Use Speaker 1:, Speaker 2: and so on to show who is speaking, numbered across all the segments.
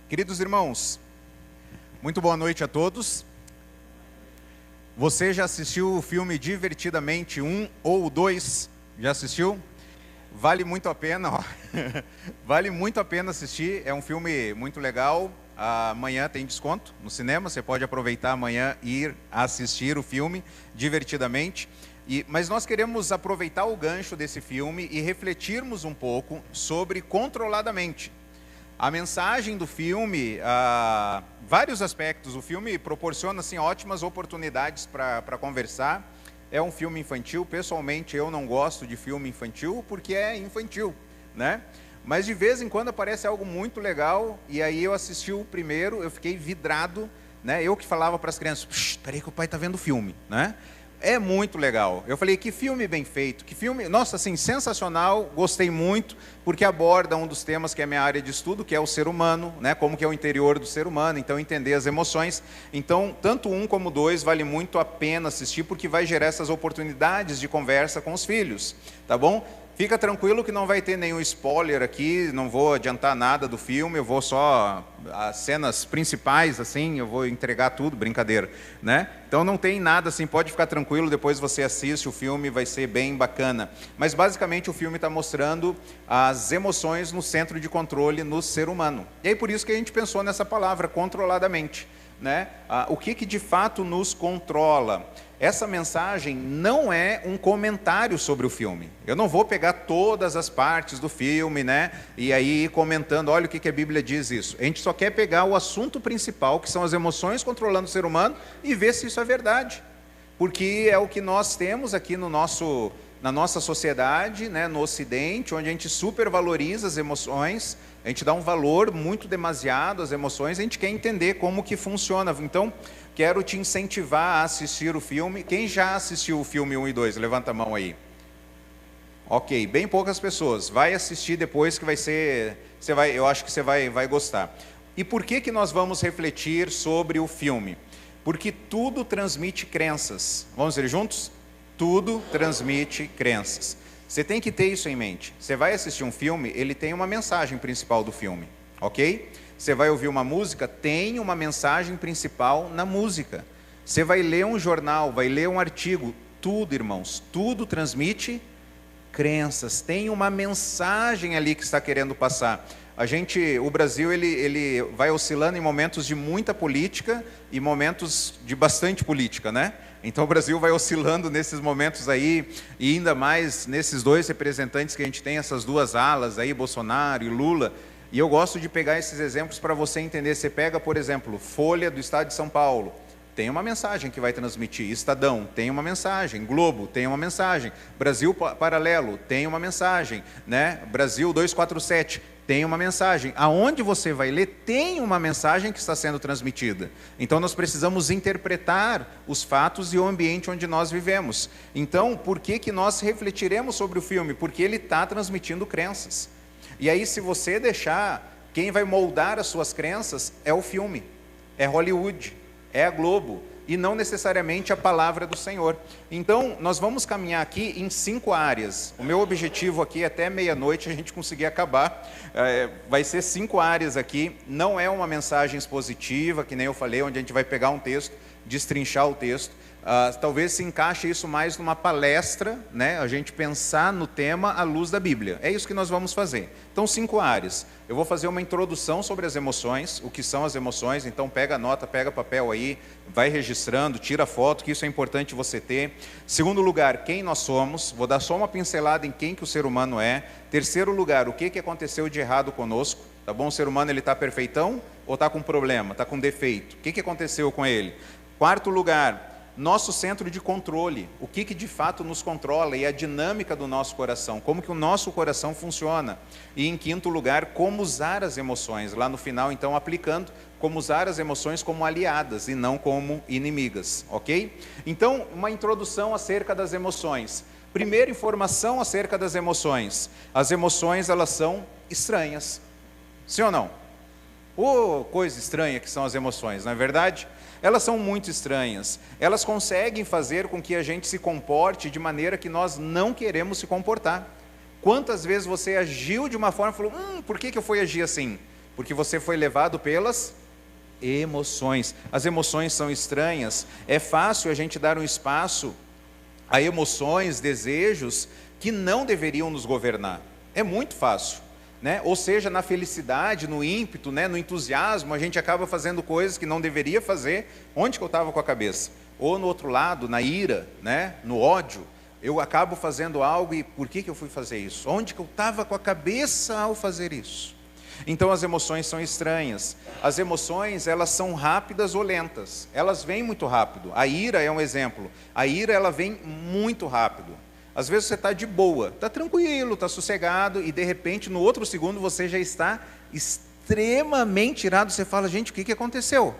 Speaker 1: Queridos irmãos, muito boa noite a todos. Você já assistiu o filme Divertidamente 1 ou 2? Já assistiu? Vale muito a pena, ó. Vale muito a pena assistir, é um filme muito legal. Amanhã tem desconto no cinema, você pode aproveitar amanhã e ir assistir o filme Divertidamente. Mas nós queremos aproveitar o gancho desse filme e refletirmos um pouco sobre Controladamente. A mensagem do filme, vários aspectos. O filme proporciona assim, ótimas oportunidades para conversar. É um filme infantil. Pessoalmente, eu não gosto de filme infantil porque é infantil, né? Mas de vez em quando aparece algo muito legal. E aí eu assisti o primeiro, eu fiquei vidrado, né? Eu que falava para as crianças: espera aí que o pai está vendo o filme, né? É muito legal. Eu falei, que filme bem feito, que filme, nossa, assim, sensacional, gostei muito, porque aborda um dos temas que é a minha área de estudo, que é o ser humano, né, como que é o interior do ser humano, então entender as emoções. Então, tanto um como dois vale muito a pena assistir, porque vai gerar essas oportunidades de conversa com os filhos, tá bom? Fica tranquilo que não vai ter nenhum spoiler aqui, não vou adiantar nada do filme, eu vou só, as cenas principais, assim, eu vou entregar tudo, brincadeira, né? Então não tem nada assim, pode ficar tranquilo, depois você assiste o filme, vai ser bem bacana. Mas basicamente o filme está mostrando as emoções no centro de controle no ser humano. E aí por isso que a gente pensou nessa palavra, controladamente, né? O que de fato nos controla? Essa mensagem não é um comentário sobre o filme. Eu não vou pegar todas as partes do filme, né? E aí ir comentando, olha o que a Bíblia diz isso. A gente só quer pegar o assunto principal, que são as emoções controlando o ser humano, e ver se isso é verdade. Porque é o que nós temos aqui na nossa sociedade, né, no Ocidente, onde a gente supervaloriza as emoções, a gente dá um valor muito demasiado às emoções, a gente quer entender como que funciona. Então, quero te incentivar a assistir o filme. Quem já assistiu o filme 1 e 2? Levanta a mão aí. Ok, bem poucas pessoas. Vai assistir depois que vai ser... eu acho que você vai gostar. E por que nós vamos refletir sobre o filme? Porque tudo transmite crenças. Vamos ver juntos? Tudo transmite crenças. Você tem que ter isso em mente. Você vai assistir um filme, ele tem uma mensagem principal do filme, ok? Você vai ouvir uma música, tem uma mensagem principal na música. Você vai ler um jornal, vai ler um artigo, tudo, irmãos, tudo transmite crenças. Tem uma mensagem ali que está querendo passar. O Brasil, ele vai oscilando em momentos de muita política e momentos de bastante política, né? Então o Brasil vai oscilando nesses momentos aí, e ainda mais nesses dois representantes que a gente tem, essas duas alas aí, Bolsonaro e Lula. E eu gosto de pegar esses exemplos para você entender. Você pega, por exemplo, Folha do Estado de São Paulo, tem uma mensagem que vai transmitir. Estadão, tem uma mensagem. Globo, tem uma mensagem. Brasil Paralelo, tem uma mensagem, né? Brasil 247, tem uma mensagem. Aonde você vai ler, tem uma mensagem que está sendo transmitida. Então nós precisamos interpretar os fatos e o ambiente onde nós vivemos. Então, por que nós refletiremos sobre o filme? Porque ele está transmitindo crenças. E aí, se você deixar, quem vai moldar as suas crenças é o filme, é Hollywood, é a Globo, e não necessariamente a palavra do Senhor. Então, nós vamos caminhar aqui em 5 áreas. O meu objetivo aqui, até meia-noite, a gente conseguir acabar, vai ser 5 áreas aqui. Não é uma mensagem expositiva, que nem eu falei, onde a gente vai pegar um texto, destrinchar o texto. Talvez se encaixe isso mais numa palestra, né? A gente pensar no tema à luz da Bíblia. É isso que nós vamos fazer. Então, 5 áreas. Eu vou fazer uma introdução sobre as emoções, o que são as emoções. Então, pega a nota, pega papel aí, vai registrando, tira foto, que isso é importante você ter. Segundo lugar, quem nós somos. Vou dar só uma pincelada em quem que o ser humano é. Terceiro lugar, o que aconteceu de errado conosco. Tá bom? O ser humano, ele está perfeitão ou está com problema, está com defeito? O que aconteceu com ele? Quarto lugar, nosso centro de controle, o que de fato nos controla e a dinâmica do nosso coração, como que o nosso coração funciona. E em quinto lugar, como usar as emoções, lá no final então aplicando, como usar as emoções como aliadas e não como inimigas, ok? Então, uma introdução acerca das emoções. Primeira informação acerca das emoções. As emoções, elas são estranhas, sim ou não? Coisa estranha que são as emoções, não é verdade? Elas são muito estranhas. Elas conseguem fazer com que a gente se comporte de maneira que nós não queremos se comportar. Quantas vezes você agiu de uma forma e falou, por que eu fui agir assim? Porque você foi levado pelas emoções. As emoções são estranhas. É fácil a gente dar um espaço a emoções, desejos que não deveriam nos governar. É muito fácil, né? Ou seja, na felicidade, no ímpeto, né? No entusiasmo, a gente acaba fazendo coisas que não deveria fazer. Onde que eu estava com a cabeça? Ou no outro lado, na ira, né? No ódio. Eu acabo fazendo algo e por que eu fui fazer isso? Onde que eu estava com a cabeça ao fazer isso? Então as emoções são estranhas. As emoções, elas são rápidas ou lentas. Elas vêm muito rápido. A ira é um exemplo. A ira, ela vem muito rápido. Às vezes você está de boa, está tranquilo, está sossegado, e de repente, no outro segundo, você já está extremamente irado. Você fala, gente, o que aconteceu?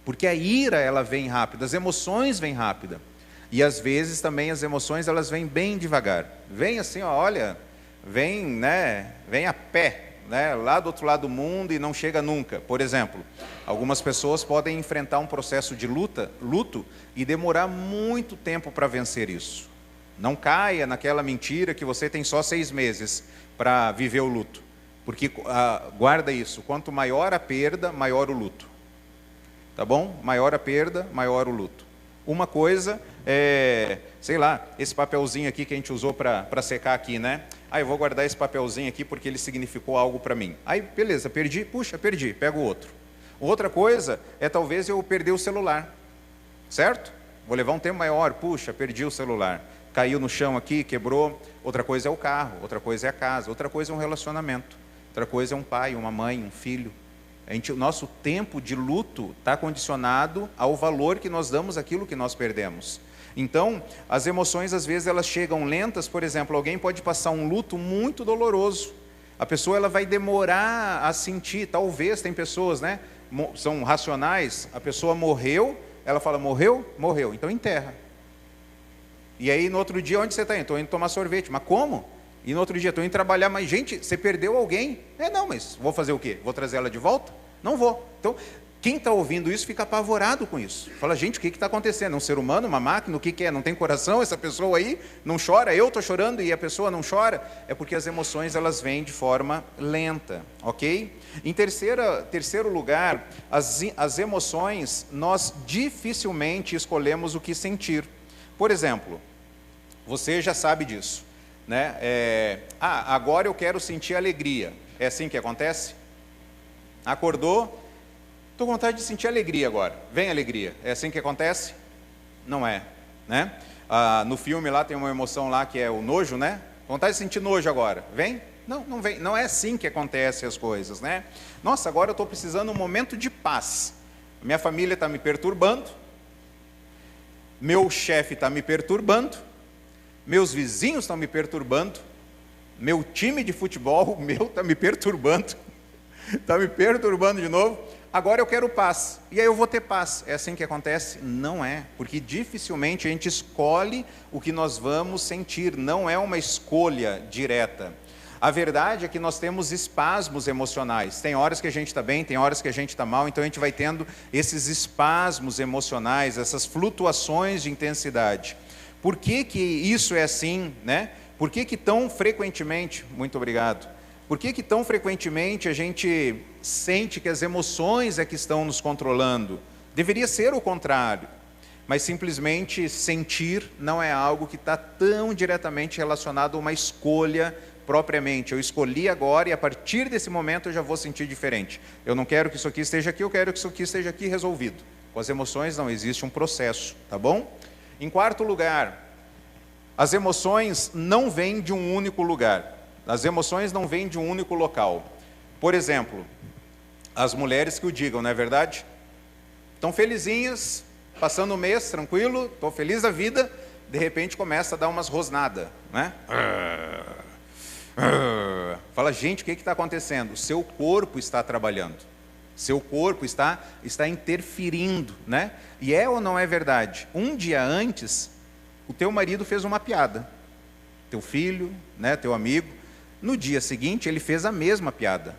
Speaker 1: Porque a ira, ela vem rápida, as emoções vêm rápida. E às vezes também as emoções, elas vêm bem devagar. Vem assim, ó, olha, vem, né, vem a pé, né, lá do outro lado do mundo e não chega nunca. Por exemplo, algumas pessoas podem enfrentar um processo de luto e demorar muito tempo para vencer isso. Não caia naquela mentira que você tem só 6 meses para viver o luto. Porque, guarda isso, quanto maior a perda, maior o luto. Tá bom? Maior a perda, maior o luto. Uma coisa é, sei lá, esse papelzinho aqui que a gente usou para secar aqui, né? Eu vou guardar esse papelzinho aqui porque ele significou algo para mim. Aí, beleza, perdi, perdi, pego outro. Outra coisa é talvez eu perder o celular, certo? Vou levar um tempo maior, perdi o celular. Caiu no chão aqui, quebrou. Outra coisa é o carro, outra coisa é a casa, outra coisa é um relacionamento. Outra coisa é um pai, uma mãe, um filho. O nosso tempo de luto está condicionado ao valor que nós damos àquilo que nós perdemos. Então, as emoções às vezes elas chegam lentas. Por exemplo, alguém pode passar um luto muito doloroso. A pessoa ela vai demorar a sentir, talvez, tem pessoas, né, são racionais, a pessoa morreu, ela fala, morreu? Morreu, então enterra. E aí no outro dia, onde você está indo? Estou indo tomar sorvete, mas como? E no outro dia, estou indo trabalhar, mas gente, você perdeu alguém? Não, mas vou fazer o quê? Vou trazer ela de volta? Não vou. Então, quem está ouvindo isso fica apavorado com isso. Fala, gente, o que está acontecendo? Um ser humano, uma máquina, o que é? Não tem coração? Essa pessoa aí não chora? Eu estou chorando e a pessoa não chora? É porque as emoções elas vêm de forma lenta, ok? Em terceiro lugar, as emoções, nós dificilmente escolhemos o que sentir. Por exemplo, você já sabe disso, né? Agora eu quero sentir alegria. É assim que acontece? Acordou, estou com vontade de sentir alegria agora. Vem alegria. É assim que acontece? Não é, né? No filme lá tem uma emoção lá que é o nojo, né? Vontade de sentir nojo agora. Vem? Não, não vem. Não é assim que acontecem as coisas, né? Nossa, agora eu estou precisando de um momento de paz. Minha família está me perturbando. Meu chefe está me perturbando. Meus vizinhos estão me perturbando. Meu time de futebol, está me perturbando. Está me perturbando de novo. Agora eu quero paz. E aí eu vou ter paz. É assim que acontece? Não é. Porque dificilmente a gente escolhe o que nós vamos sentir. Não é uma escolha direta. A verdade é que nós temos espasmos emocionais. Tem horas que a gente está bem, tem horas que a gente está mal. Então a gente vai tendo esses espasmos emocionais, essas flutuações de intensidade. Por que isso é assim, né? Por que tão frequentemente, muito obrigado, por que tão frequentemente a gente sente que as emoções é que estão nos controlando? Deveria ser o contrário, mas simplesmente sentir não é algo que está tão diretamente relacionado a uma escolha propriamente. Eu escolhi agora e a partir desse momento eu já vou sentir diferente. Eu não quero que isso aqui esteja aqui, eu quero que isso aqui esteja aqui resolvido. Com as emoções não existe um processo, tá bom? Em quarto lugar, as emoções não vêm de um único lugar. As emoções não vêm de um único local. Por exemplo, as mulheres que o digam, não é verdade? Estão felizinhas, passando o mês, tranquilo, estou feliz da vida, de repente começa a dar umas rosnadas, né? Fala, gente, o que está acontecendo? O seu corpo está trabalhando. Seu corpo está interferindo, né? E é ou não é verdade? Um dia antes, o teu marido fez uma piada. Teu filho, né, teu amigo. No dia seguinte, ele fez a mesma piada.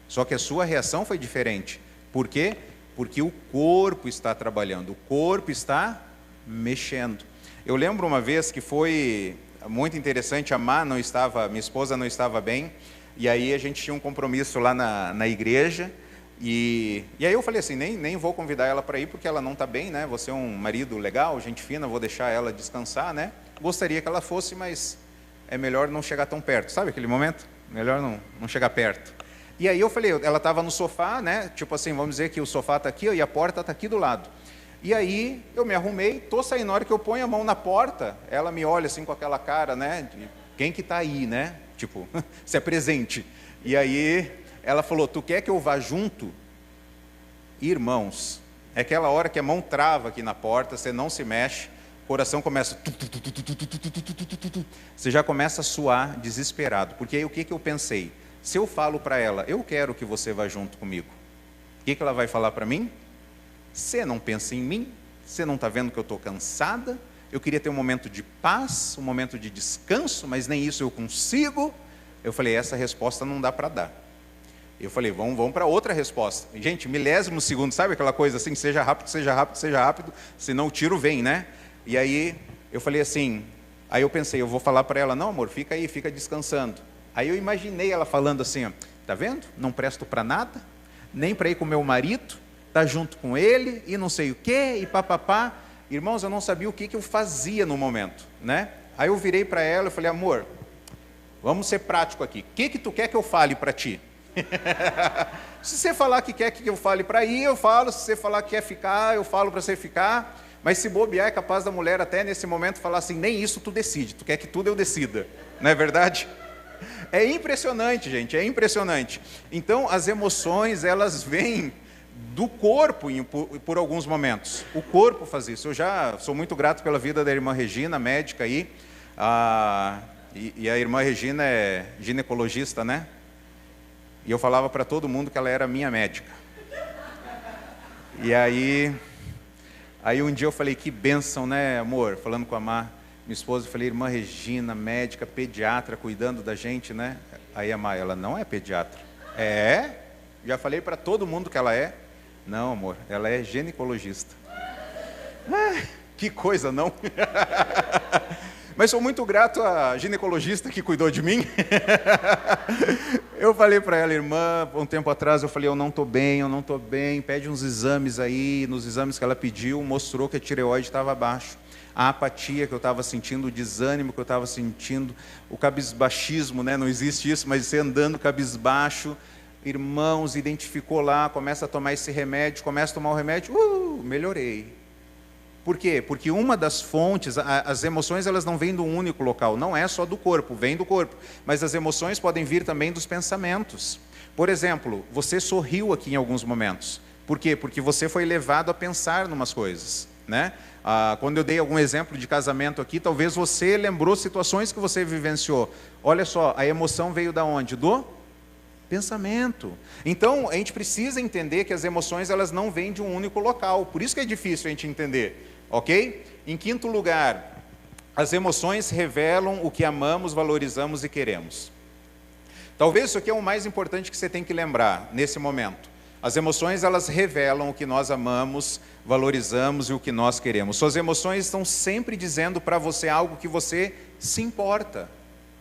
Speaker 1: Só que a sua reação foi diferente. Por quê? Porque o corpo está trabalhando. O corpo está mexendo. Eu lembro uma vez que foi muito interessante. Minha esposa não estava bem. E aí a gente tinha um compromisso lá na igreja, e aí eu falei assim, nem vou convidar ela para ir, porque ela não está bem, né? Você é um marido legal, gente fina, vou deixar ela descansar, né? Gostaria que ela fosse, mas é melhor não chegar tão perto, sabe aquele momento? Melhor não chegar perto. E aí eu falei, ela estava no sofá, né? Tipo assim, vamos dizer que o sofá está aqui, ó, e a porta está aqui do lado. E aí eu me arrumei, estou saindo, na hora que eu ponho a mão na porta, ela me olha assim com aquela cara, né? De quem que está aí, né? Tipo, se apresente. E aí ela falou, tu quer que eu vá junto? Irmãos, é aquela hora que a mão trava aqui na porta, você não se mexe, o coração começa... Você já começa a suar desesperado. Porque aí o que eu pensei? Se eu falo para ela, eu quero que você vá junto comigo, o que ela vai falar para mim? Você não pensa em mim? Você não está vendo que eu estou cansada? Eu queria ter um momento de paz, um momento de descanso, mas nem isso eu consigo. Eu falei, essa resposta não dá para dar. Eu falei, vamos para outra resposta. Gente, milésimo segundo, sabe aquela coisa assim, seja rápido, seja rápido, seja rápido, senão o tiro vem, né? E aí eu falei assim, aí eu pensei, eu vou falar para ela, não amor, fica aí, fica descansando. Aí eu imaginei ela falando assim, ó, tá vendo? Não presto para nada, nem para ir com meu marido, tá junto com ele, e não sei o quê, e papapá. Irmãos, eu não sabia o que eu fazia no momento, né? Aí eu virei para ela e falei, amor, vamos ser prático aqui. O que tu quer que eu fale para ti? Se você falar que quer que eu fale para ir, eu falo. Se você falar que quer ficar, eu falo para você ficar. Mas se bobear, é capaz da mulher até nesse momento falar assim, nem isso tu decide, tu quer que tudo eu decida. Não é verdade? É impressionante, gente, é impressionante. Então, as emoções, elas vêm do corpo por alguns momentos. O corpo faz isso. Eu já sou muito grato pela vida da irmã Regina, médica aí. E a irmã Regina é ginecologista, né? E eu falava para todo mundo que ela era minha médica. E aí um dia eu falei, que bênção, né, amor? Falando com a Mar, minha esposa, eu falei, irmã Regina, médica, pediatra, cuidando da gente, né? Aí a Mar, ela não é pediatra. É? Já falei para todo mundo que ela é. Não, amor, ela é ginecologista. Que coisa, não? Mas sou muito grato à ginecologista que cuidou de mim. Eu falei para ela, irmã, um tempo atrás, eu falei, eu não estou bem, pede uns exames aí. Nos exames que ela pediu, mostrou que a tireoide estava abaixo. A apatia que eu estava sentindo, o desânimo que eu estava sentindo, o cabisbaixismo, né? Não existe isso, mas você andando cabisbaixo. Irmãos, identificou lá, começa a tomar esse remédio, começa a tomar o remédio, melhorei. Por quê? Porque uma das fontes, as emoções, elas não vêm de um único local, não é só do corpo, vem do corpo, mas as emoções podem vir também dos pensamentos. Por exemplo, você sorriu aqui em alguns momentos. Por quê? Porque você foi levado a pensar em umas coisas, né? Quando eu dei algum exemplo de casamento aqui, talvez você lembrou situações que você vivenciou. Olha só, a emoção veio da onde? Do pensamento. Então, a gente precisa entender que as emoções, elas não vêm de um único local. Por isso que é difícil a gente entender, ok? Em quinto lugar, as emoções revelam o que amamos, valorizamos e queremos. Talvez isso aqui é o mais importante que você tem que lembrar nesse momento. As emoções, elas revelam o que nós amamos, valorizamos e o que nós queremos. Suas emoções estão sempre dizendo para você algo que você se importa,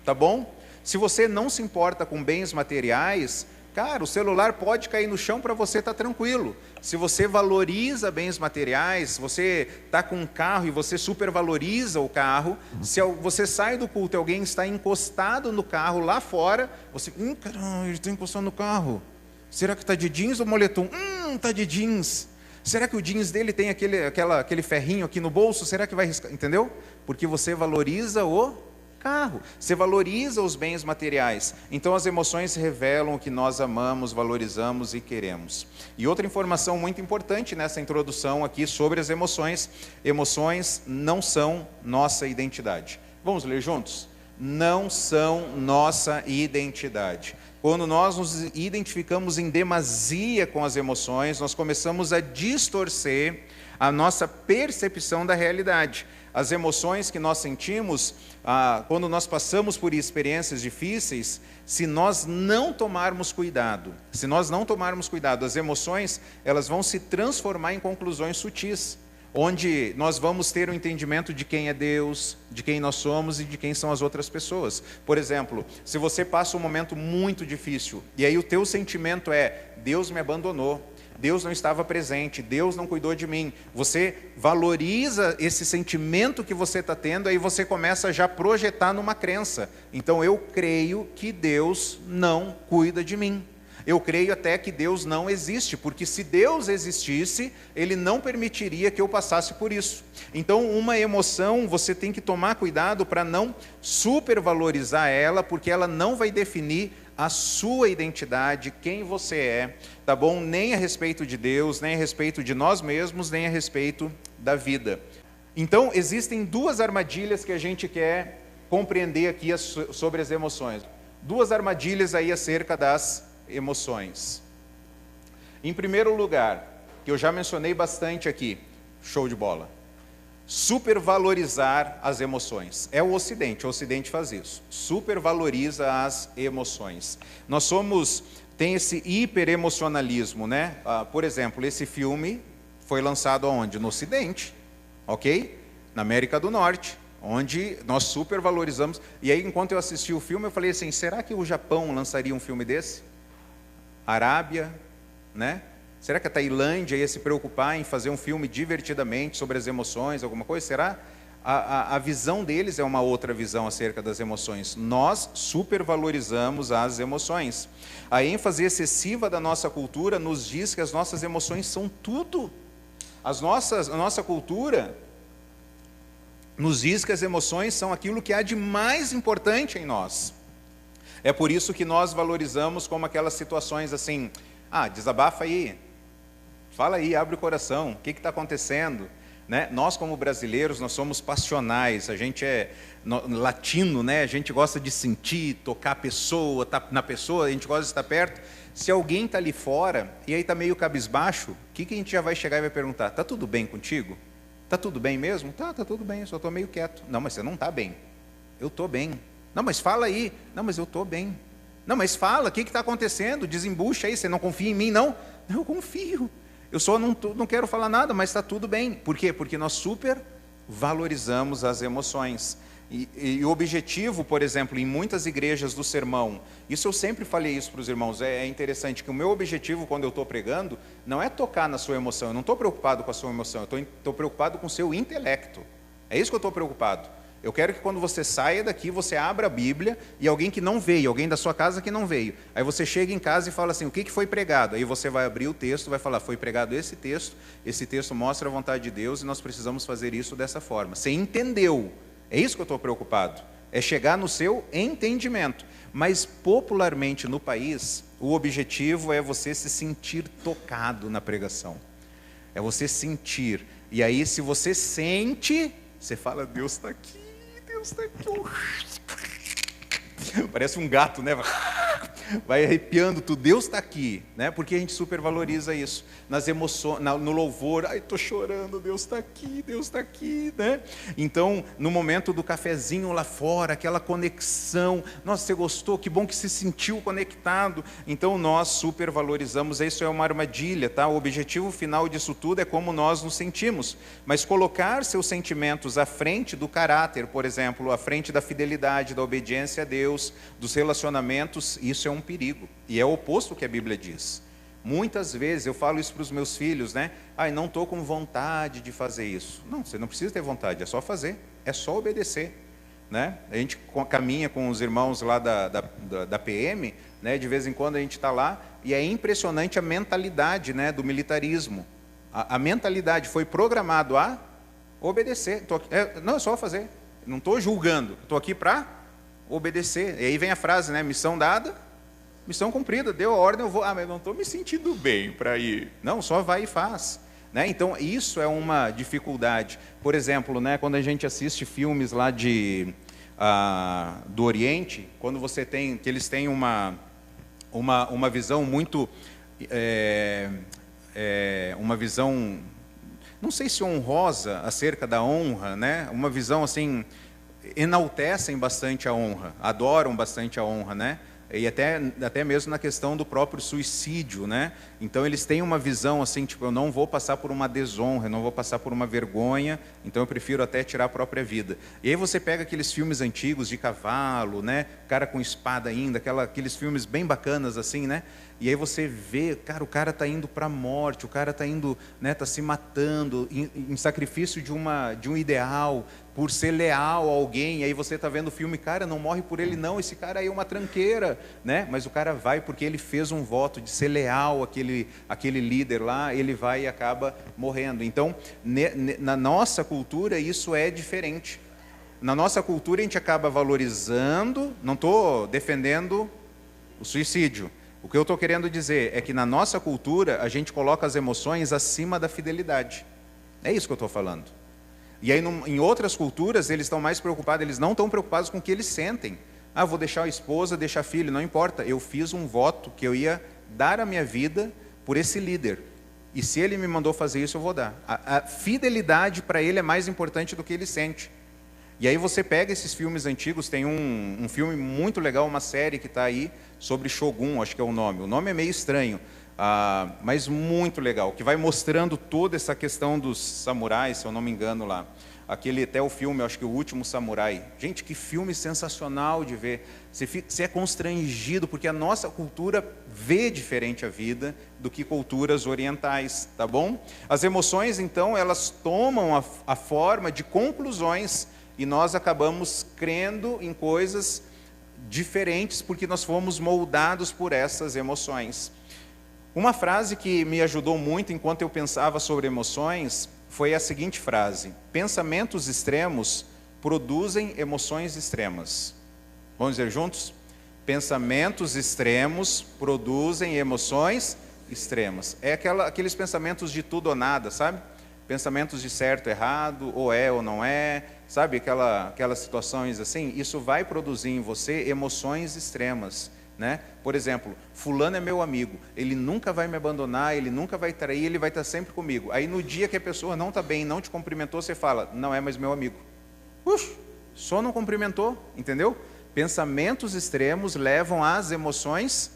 Speaker 1: tá bom? Se você não se importa com bens materiais, cara, o celular pode cair no chão para você estar tranquilo. Se você valoriza bens materiais, você está com um carro e você supervaloriza o carro, se você sai do culto e alguém está encostado no carro lá fora, você, caramba, ele está encostado no carro. Será que está de jeans ou moletom? Está de jeans. Será que o jeans dele tem aquele ferrinho aqui no bolso? Será que vai riscar? Entendeu? Porque você valoriza o carro, você valoriza os bens materiais. Então as emoções revelam o que nós amamos, valorizamos e queremos. E outra informação muito importante nessa introdução aqui sobre as emoções: emoções não são nossa identidade. Vamos ler juntos? Não são nossa identidade. Quando nós nos identificamos em demasia com as emoções, nós começamos a distorcer a nossa percepção da realidade. As emoções que nós sentimos, quando nós passamos por experiências difíceis, se nós não tomarmos cuidado, as emoções, elas vão se transformar em conclusões sutis. onde nós vamos ter um entendimento de quem é Deus, de quem nós somos e de quem são as outras pessoas. Por exemplo, se você passa um momento muito difícil, e aí o teu sentimento é, Deus me abandonou, Deus não estava presente, Deus não cuidou de mim. Você valoriza esse sentimento que você está tendo, aí você começa já a projetar numa crença. Então eu creio que Deus não cuida de mim. Eu creio até que Deus não existe, porque se Deus existisse, Ele não permitiria que eu passasse por isso. Então, uma emoção, você tem que tomar cuidado para não supervalorizar ela, porque ela não vai definir a sua identidade, quem você é, tá bom? Nem a respeito de Deus, nem a respeito de nós mesmos, nem a respeito da vida. Então, existem duas armadilhas que a gente quer compreender aqui sobre as emoções. Duas armadilhas aí acerca das emoções. Em primeiro lugar, que eu já mencionei bastante aqui, show de bola, supervalorizar as emoções. É o Ocidente faz isso, supervaloriza as emoções. Nós tem esse hiperemocionalismo, né? Por exemplo, esse filme foi lançado aonde? No Ocidente, ok? Na América do Norte, onde nós supervalorizamos. E aí, enquanto eu assisti o filme, eu falei assim, será que o Japão lançaria um filme desse? Arábia, né? Será que a Tailândia ia se preocupar em fazer um filme divertidamente sobre as emoções, alguma coisa? Será? A visão deles é uma outra visão acerca das emoções. Nós supervalorizamos as emoções. A ênfase excessiva da nossa cultura nos diz que as nossas emoções são tudo. A nossa cultura nos diz que as emoções são aquilo que há de mais importante em nós. É por isso que nós valorizamos como aquelas situações assim, desabafa aí, fala aí, abre o coração, o que está acontecendo? Né? Nós como brasileiros, nós somos passionais, a gente é latino, né? A gente gosta de sentir, tocar a pessoa, tá na pessoa, a gente gosta de estar perto. Se alguém está ali fora, e aí está meio cabisbaixo, o que a gente já vai chegar e vai perguntar? Está tudo bem contigo? Está tudo bem mesmo? Tá tudo bem, eu só estou meio quieto. Não, mas você não está bem. Eu estou bem. Não, mas fala aí. Não, mas eu estou bem. Não, mas fala, o que está acontecendo? Desembucha aí, você não confia em mim, não? Não, eu confio. Eu só não quero falar nada, mas está tudo bem. Por quê? Porque nós supervalorizamos as emoções. E o objetivo, por exemplo, em muitas igrejas do sermão, isso eu sempre falei isso para os irmãos, é interessante que o meu objetivo quando eu estou pregando, não é tocar na sua emoção, eu não estou preocupado com a sua emoção, eu estou preocupado com o seu intelecto. É isso que eu estou preocupado. Eu quero que quando você saia daqui, você abra a Bíblia e alguém que não veio, alguém da sua casa que não veio. Aí você chega em casa e fala assim, o que foi pregado? Aí você vai abrir o texto, vai falar, foi pregado esse texto mostra a vontade de Deus e nós precisamos fazer isso dessa forma. Você entendeu? É isso que eu estou preocupado. É chegar no seu entendimento. Mas popularmente no país, o objetivo é você se sentir tocado na pregação. É você sentir. E aí se você sente, você fala, Deus está aqui. Deus está aqui. Parece um gato, né? Vai arrepiando tudo. Deus está aqui, né? Porque a gente supervaloriza isso. Nas emoções, no louvor, estou chorando, Deus está aqui, né? Então, no momento do cafezinho lá fora, aquela conexão, nossa, você gostou, que bom que se sentiu conectado. Então, nós supervalorizamos, isso é uma armadilha, tá? O objetivo final disso tudo é como nós nos sentimos. Mas colocar seus sentimentos à frente do caráter, por exemplo, à frente da fidelidade, da obediência a Deus, dos relacionamentos, isso é um perigo. E é o oposto que a Bíblia diz. Muitas vezes eu falo isso para os meus filhos, né? Não estou com vontade de fazer isso. Não, você não precisa ter vontade, é só fazer, é só obedecer, né? A gente caminha com os irmãos lá da PM, né? De vez em quando a gente está lá, e é impressionante a mentalidade, né, do militarismo. A mentalidade foi programado a obedecer. Não, é só fazer, não estou julgando, estou aqui para obedecer. E aí vem a frase, né? Missão dada, missão cumprida, deu a ordem, eu vou. Mas não estou me sentindo bem para ir. Não, só vai e faz. Né? Então, isso é uma dificuldade. Por exemplo, né, quando a gente assiste filmes lá do Oriente, quando você tem, que eles têm uma visão muito, uma visão, não sei se honrosa, acerca da honra, né? Uma visão assim, enaltecem bastante a honra, adoram bastante a honra, né? E até mesmo na questão do próprio suicídio, né? Então eles têm uma visão assim, tipo, eu não vou passar por uma desonra, eu não vou passar por uma vergonha, então eu prefiro até tirar a própria vida. E aí você pega aqueles filmes antigos de cavalo, né? Cara com espada ainda, aqueles filmes bem bacanas assim, né? E aí você vê, cara, o cara está indo para a morte, o cara está indo, né, tá se matando em sacrifício de um ideal, por ser leal a alguém. E aí você está vendo o filme, cara, não morre por ele não, esse cara aí é uma tranqueira, né? Mas o cara vai porque ele fez um voto de ser leal àquele líder lá, ele vai e acaba morrendo. Então, na nossa cultura isso é diferente. Na nossa cultura a gente acaba valorizando, não estou defendendo o suicídio. O que eu estou querendo dizer é que na nossa cultura a gente coloca as emoções acima da fidelidade. É isso que eu estou falando. E aí em outras culturas eles estão mais preocupados, eles não estão preocupados com o que eles sentem. Ah, vou deixar a esposa, deixar filho, não importa. Eu fiz um voto que eu ia dar a minha vida por esse líder. E se ele me mandou fazer isso, eu vou dar. A fidelidade para ele é mais importante do que ele sente. E aí você pega esses filmes antigos, tem um filme muito legal, uma série que está aí, sobre Shogun, acho que é o nome. O nome é meio estranho, mas muito legal, que vai mostrando toda essa questão dos samurais, se eu não me engano lá. Até o filme, acho que O Último Samurai. Gente, que filme sensacional de ver. Você é constrangido, porque a nossa cultura vê diferente a vida do que culturas orientais, tá bom? As emoções, então, elas tomam a forma de conclusões, e nós acabamos crendo em coisas diferentes porque nós fomos moldados por essas emoções. Uma frase que me ajudou muito enquanto eu pensava sobre emoções foi a seguinte frase: pensamentos extremos produzem emoções extremas. Vamos dizer juntos? Pensamentos extremos produzem emoções extremas. É aqueles pensamentos de tudo ou nada, sabe? Pensamentos de certo, errado, ou é ou não é, sabe? Aquelas situações assim, isso vai produzir em você emoções extremas, né? Por exemplo, fulano é meu amigo, ele nunca vai me abandonar, ele nunca vai trair, ele vai estar sempre comigo. Aí no dia que a pessoa não está bem, não te cumprimentou, você fala, não é mais meu amigo. Só não cumprimentou, entendeu? Pensamentos extremos levam às emoções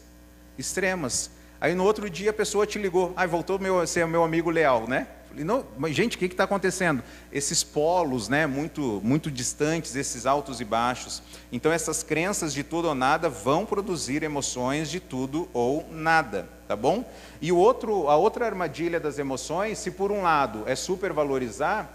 Speaker 1: extremas. Aí no outro dia a pessoa te ligou, voltou a ser meu amigo leal, né? Não, mas, gente, o que está acontecendo? Esses polos, né, muito, muito distantes, esses altos e baixos. Então essas crenças de tudo ou nada vão produzir emoções de tudo ou nada, tá bom? E a outra armadilha das emoções, se por um lado é supervalorizar,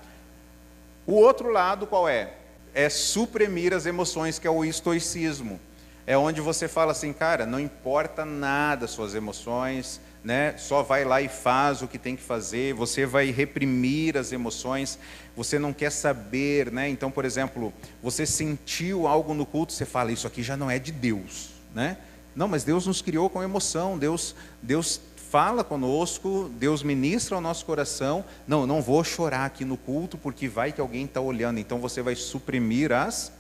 Speaker 1: o outro lado qual é? É suprimir as emoções, que é o estoicismo. É onde você fala assim, cara, não importa nada as suas emoções, né? Só vai lá e faz o que tem que fazer, você vai reprimir as emoções, você não quer saber, né? Então, por exemplo, você sentiu algo no culto, você fala, isso aqui já não é de Deus, né? Não, mas Deus nos criou com emoção, Deus fala conosco, Deus ministra ao nosso coração. Não vou chorar aqui no culto, porque vai que alguém está olhando, então você vai suprimir as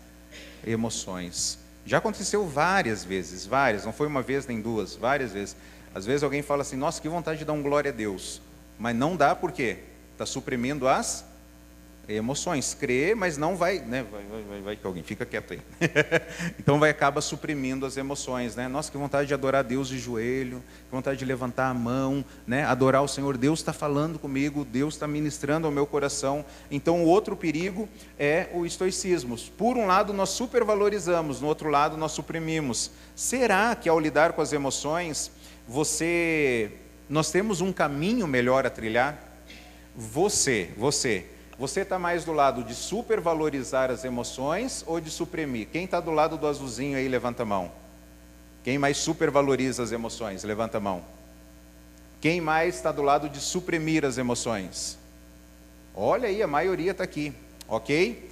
Speaker 1: emoções. Já aconteceu várias vezes, não foi uma vez nem duas, várias vezes. Às vezes alguém fala assim, nossa, que vontade de dar um glória a Deus. Mas não dá por quê? Está suprimindo as emoções. Crê, mas não vai, né? Vai que alguém fica quieto aí. Então acaba suprimindo as emoções, né? Nossa, que vontade de adorar a Deus de joelho, que vontade de levantar a mão, né? Adorar o Senhor. Deus está falando comigo, Deus está ministrando ao meu coração. Então o outro perigo é o estoicismo. Por um lado nós supervalorizamos, no outro lado nós suprimimos. Será que ao lidar com as emoções, nós temos um caminho melhor a trilhar? Você está mais do lado de supervalorizar as emoções ou de suprimir? Quem está do lado do azulzinho aí, levanta a mão. Quem mais supervaloriza as emoções? Levanta a mão. Quem mais está do lado de suprimir as emoções? Olha aí, a maioria está aqui, ok?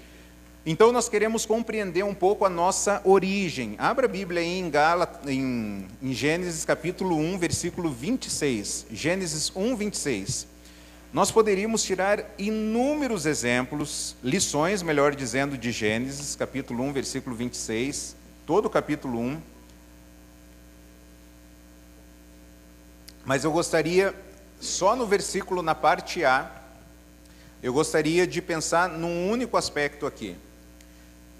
Speaker 1: Então nós queremos compreender um pouco a nossa origem. Abra a Bíblia aí em Gênesis capítulo 1, versículo 26. Gênesis 1, 26. Nós poderíamos tirar inúmeros exemplos, lições, melhor dizendo, de Gênesis, capítulo 1, versículo 26, todo o capítulo 1. Mas eu gostaria, só no versículo, na parte A, eu gostaria de pensar num único aspecto aqui.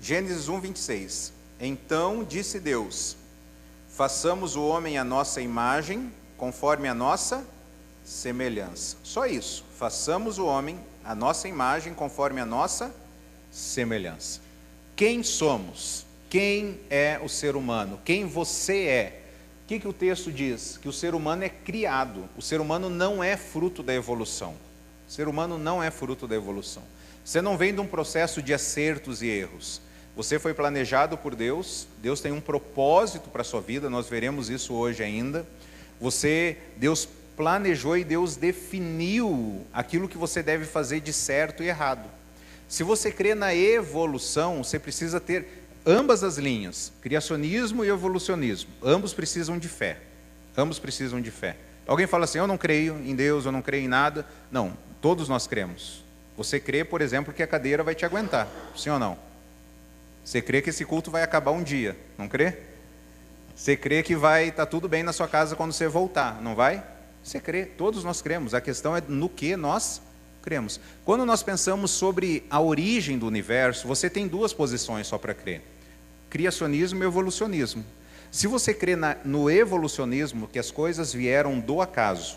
Speaker 1: Gênesis 1, 26. Então disse Deus, façamos o homem à nossa imagem, conforme a nossa semelhança. Só isso. Façamos o homem à nossa imagem, conforme a nossa semelhança. Quem somos? Quem é o ser humano? Quem você é? O que o texto diz? Que o ser humano é criado. O ser humano não é fruto da evolução. O ser humano não é fruto da evolução. Você não vem de um processo de acertos e erros. Você foi planejado por Deus. Deus tem um propósito para a sua vida. Nós veremos isso hoje ainda. Deus planejou e Deus definiu aquilo que você deve fazer de certo e errado. Se você crê na evolução, você precisa ter ambas as linhas, criacionismo e evolucionismo. Ambos precisam de fé. Ambos precisam de fé. Alguém fala assim, eu não creio em Deus, eu não creio em nada. Não, todos nós cremos. Você crê, por exemplo, que a cadeira vai te aguentar. Sim ou não? Você crê que esse culto vai acabar um dia, não crê? Você crê que vai estar tudo bem na sua casa quando você voltar, não vai? Você crê, todos nós cremos. A questão é no que nós cremos. Quando nós pensamos sobre a origem do universo, você tem duas posições só para crer. Criacionismo e evolucionismo. Se você crê no evolucionismo, que as coisas vieram do acaso,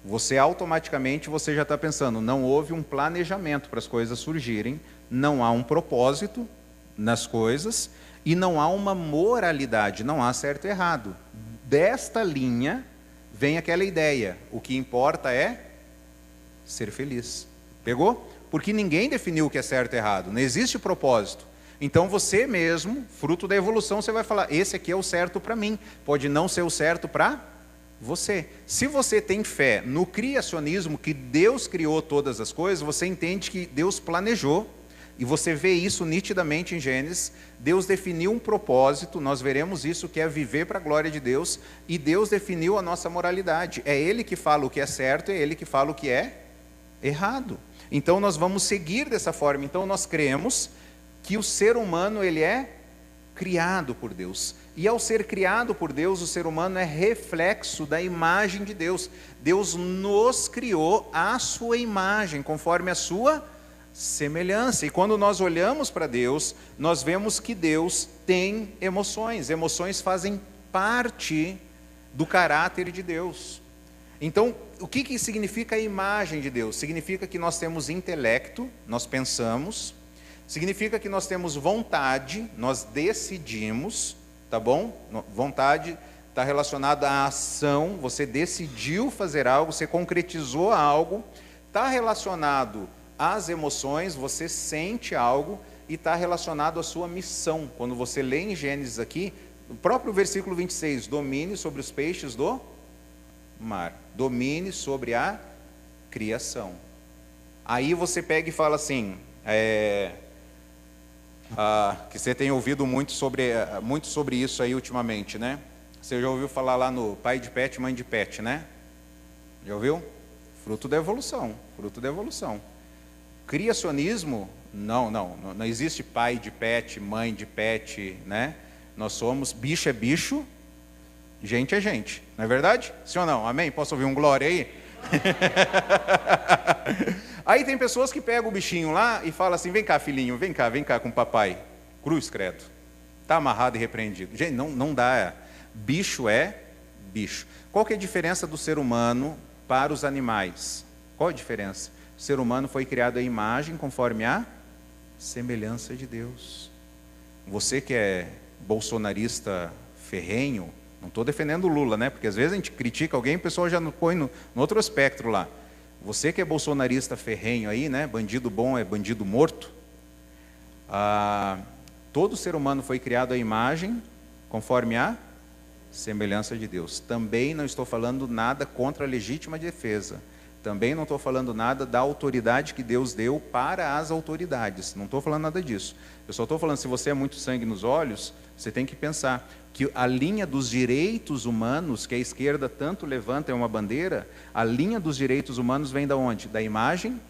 Speaker 1: você automaticamente já está pensando, não houve um planejamento para as coisas surgirem, não há um propósito nas coisas e não há uma moralidade, não há certo e errado. Desta linha vem aquela ideia, o que importa é ser feliz. Pegou? Porque ninguém definiu o que é certo e errado, não existe propósito. Então você mesmo, fruto da evolução, você vai falar, esse aqui é o certo para mim, pode não ser o certo para você. Se você tem fé no criacionismo, que Deus criou todas as coisas, você entende que Deus planejou, e você vê isso nitidamente em Gênesis, Deus definiu um propósito, nós veremos isso, que é viver para a glória de Deus, e Deus definiu a nossa moralidade. É Ele que fala o que é certo, é Ele que fala o que é errado. Então nós vamos seguir dessa forma. Então nós cremos que o ser humano ele é criado por Deus. E ao ser criado por Deus, o ser humano é reflexo da imagem de Deus. Deus nos criou à sua imagem, conforme a sua semelhança. E quando nós olhamos para Deus, nós vemos que Deus tem emoções. Emoções fazem parte do caráter de Deus. Então, o que significa a imagem de Deus? Significa que nós temos intelecto, nós pensamos. Significa que nós temos vontade, nós decidimos, tá bom? Vontade está relacionada à ação, você decidiu fazer algo, você concretizou algo. Está relacionado às emoções, você sente algo, e está relacionado à sua missão. Quando você lê em Gênesis aqui, o próprio versículo 26, domine sobre os peixes do mar, domine sobre a criação. Aí você pega e fala assim, que você tem ouvido muito sobre isso aí ultimamente, né? Você já ouviu falar lá no pai de pet, mãe de pet, né? Já ouviu? Fruto da evolução, fruto da evolução. Criacionismo, não existe pai de pet, mãe de pet, né? Nós somos, bicho é bicho, gente é gente, não é verdade? Sim ou não? Amém? Posso ouvir um glória aí? Aí tem pessoas que pegam o bichinho lá e falam assim, vem cá filhinho, vem cá com o papai. Cruz, credo. Está amarrado e repreendido. Gente, não dá. Bicho é bicho. Qual que é a diferença do ser humano para os animais? Qual a diferença? O ser humano foi criado à imagem conforme a semelhança de Deus. Você que é bolsonarista ferrenho, não estou defendendo o Lula, né? Porque às vezes a gente critica alguém e o pessoal já põe no outro espectro lá. Você que é bolsonarista ferrenho aí, né? Bandido bom é bandido morto. Todo ser humano foi criado à imagem conforme a semelhança de Deus. Também não estou falando nada contra a legítima defesa. Também não estou falando nada da autoridade que Deus deu para as autoridades. Não estou falando nada disso. Eu só estou falando, se você é muito sangue nos olhos, você tem que pensar que a linha dos direitos humanos, que a esquerda tanto levanta é uma bandeira, a linha dos direitos humanos vem da onde? Da imagem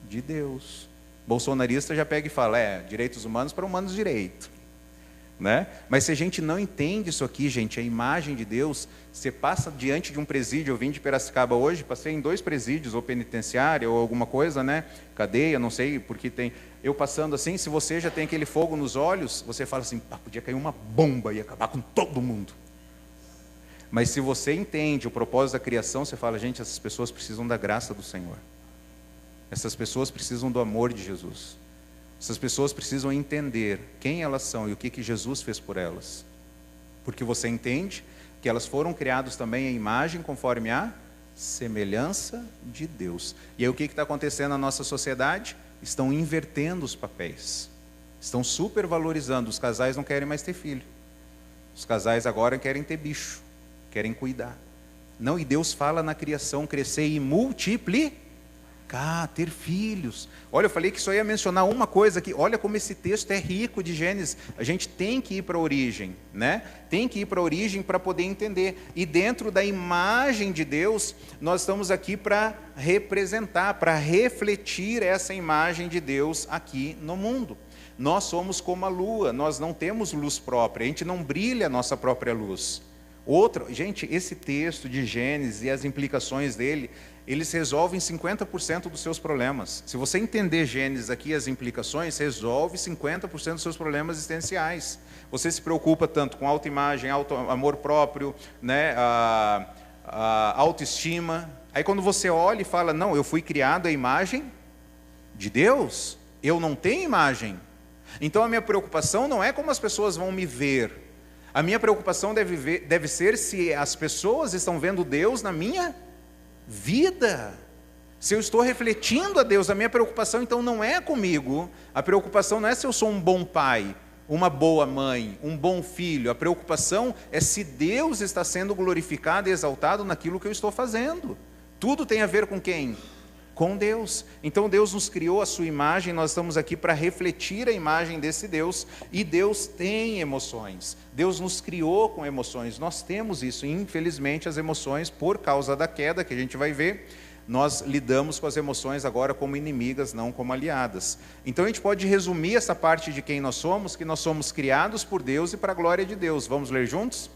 Speaker 1: de Deus. Bolsonarista já pega e fala, direitos humanos para humanos direito. né? Mas se a gente não entende isso aqui, gente, a imagem de Deus, você passa diante de um presídio, eu vim de Piracicaba hoje, passei em 2 presídios, ou penitenciária, ou alguma coisa, né? Cadeia, não sei, porque tem... Eu passando assim, se você já tem aquele fogo nos olhos, você fala assim, podia cair uma bomba e acabar com todo mundo. Mas se você entende o propósito da criação, você fala, gente, essas pessoas precisam da graça do Senhor. Essas pessoas precisam do amor de Jesus. Essas pessoas precisam entender quem elas são e o que Jesus fez por elas. Porque você entende que elas foram criadas também à imagem conforme a semelhança de Deus. E aí o que está acontecendo na nossa sociedade? Estão invertendo os papéis. Estão supervalorizando. Os casais não querem mais ter filho. Os casais agora querem ter bicho. Querem cuidar. Não, e Deus fala na criação, crescer e multiplicar, ter filhos. Olha, eu falei que só ia mencionar uma coisa aqui. Olha como esse texto é rico de Gênesis. A gente tem que ir para a origem, né? Tem que ir para a origem para poder entender. E dentro da imagem de Deus, nós estamos aqui para representar, para refletir essa imagem de Deus aqui no mundo. Nós somos como a lua, nós não temos luz própria, a gente não brilha a nossa própria luz. Gente, esse texto de Gênesis e as implicações dele, eles resolvem 50% dos seus problemas. Se você entender Gênesis aqui, as implicações, resolve 50% dos seus problemas existenciais. Você se preocupa tanto com autoimagem, amor próprio, né, a autoestima. Aí quando você olha e fala, não, eu fui criado à imagem de Deus, eu não tenho imagem. Então a minha preocupação não é como as pessoas vão me ver. A minha preocupação deve ser se as pessoas estão vendo Deus na minha vida. Se eu estou refletindo a Deus, a minha preocupação então não é comigo. A preocupação não é se eu sou um bom pai, uma boa mãe, um bom filho. A preocupação é se Deus está sendo glorificado e exaltado naquilo que eu estou fazendo. Tudo tem a ver com quem? Com Deus. Então Deus nos criou a sua imagem, nós estamos aqui para refletir a imagem desse Deus, e Deus tem emoções. Deus nos criou com emoções, nós temos isso. Infelizmente as emoções, por causa da queda que a gente vai ver, nós lidamos com as emoções agora como inimigas, não como aliadas. Então a gente pode resumir essa parte de quem nós somos, que nós somos criados por Deus e para a glória de Deus. Vamos ler juntos?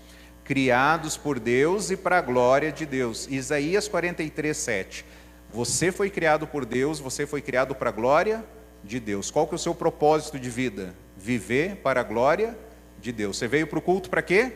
Speaker 1: Criados por Deus e para a glória de Deus. Isaías 43:7. Você foi criado por Deus, você foi criado para a glória de Deus. Qual que é o seu propósito de vida? Viver para a glória de Deus. Você veio para o culto para quê?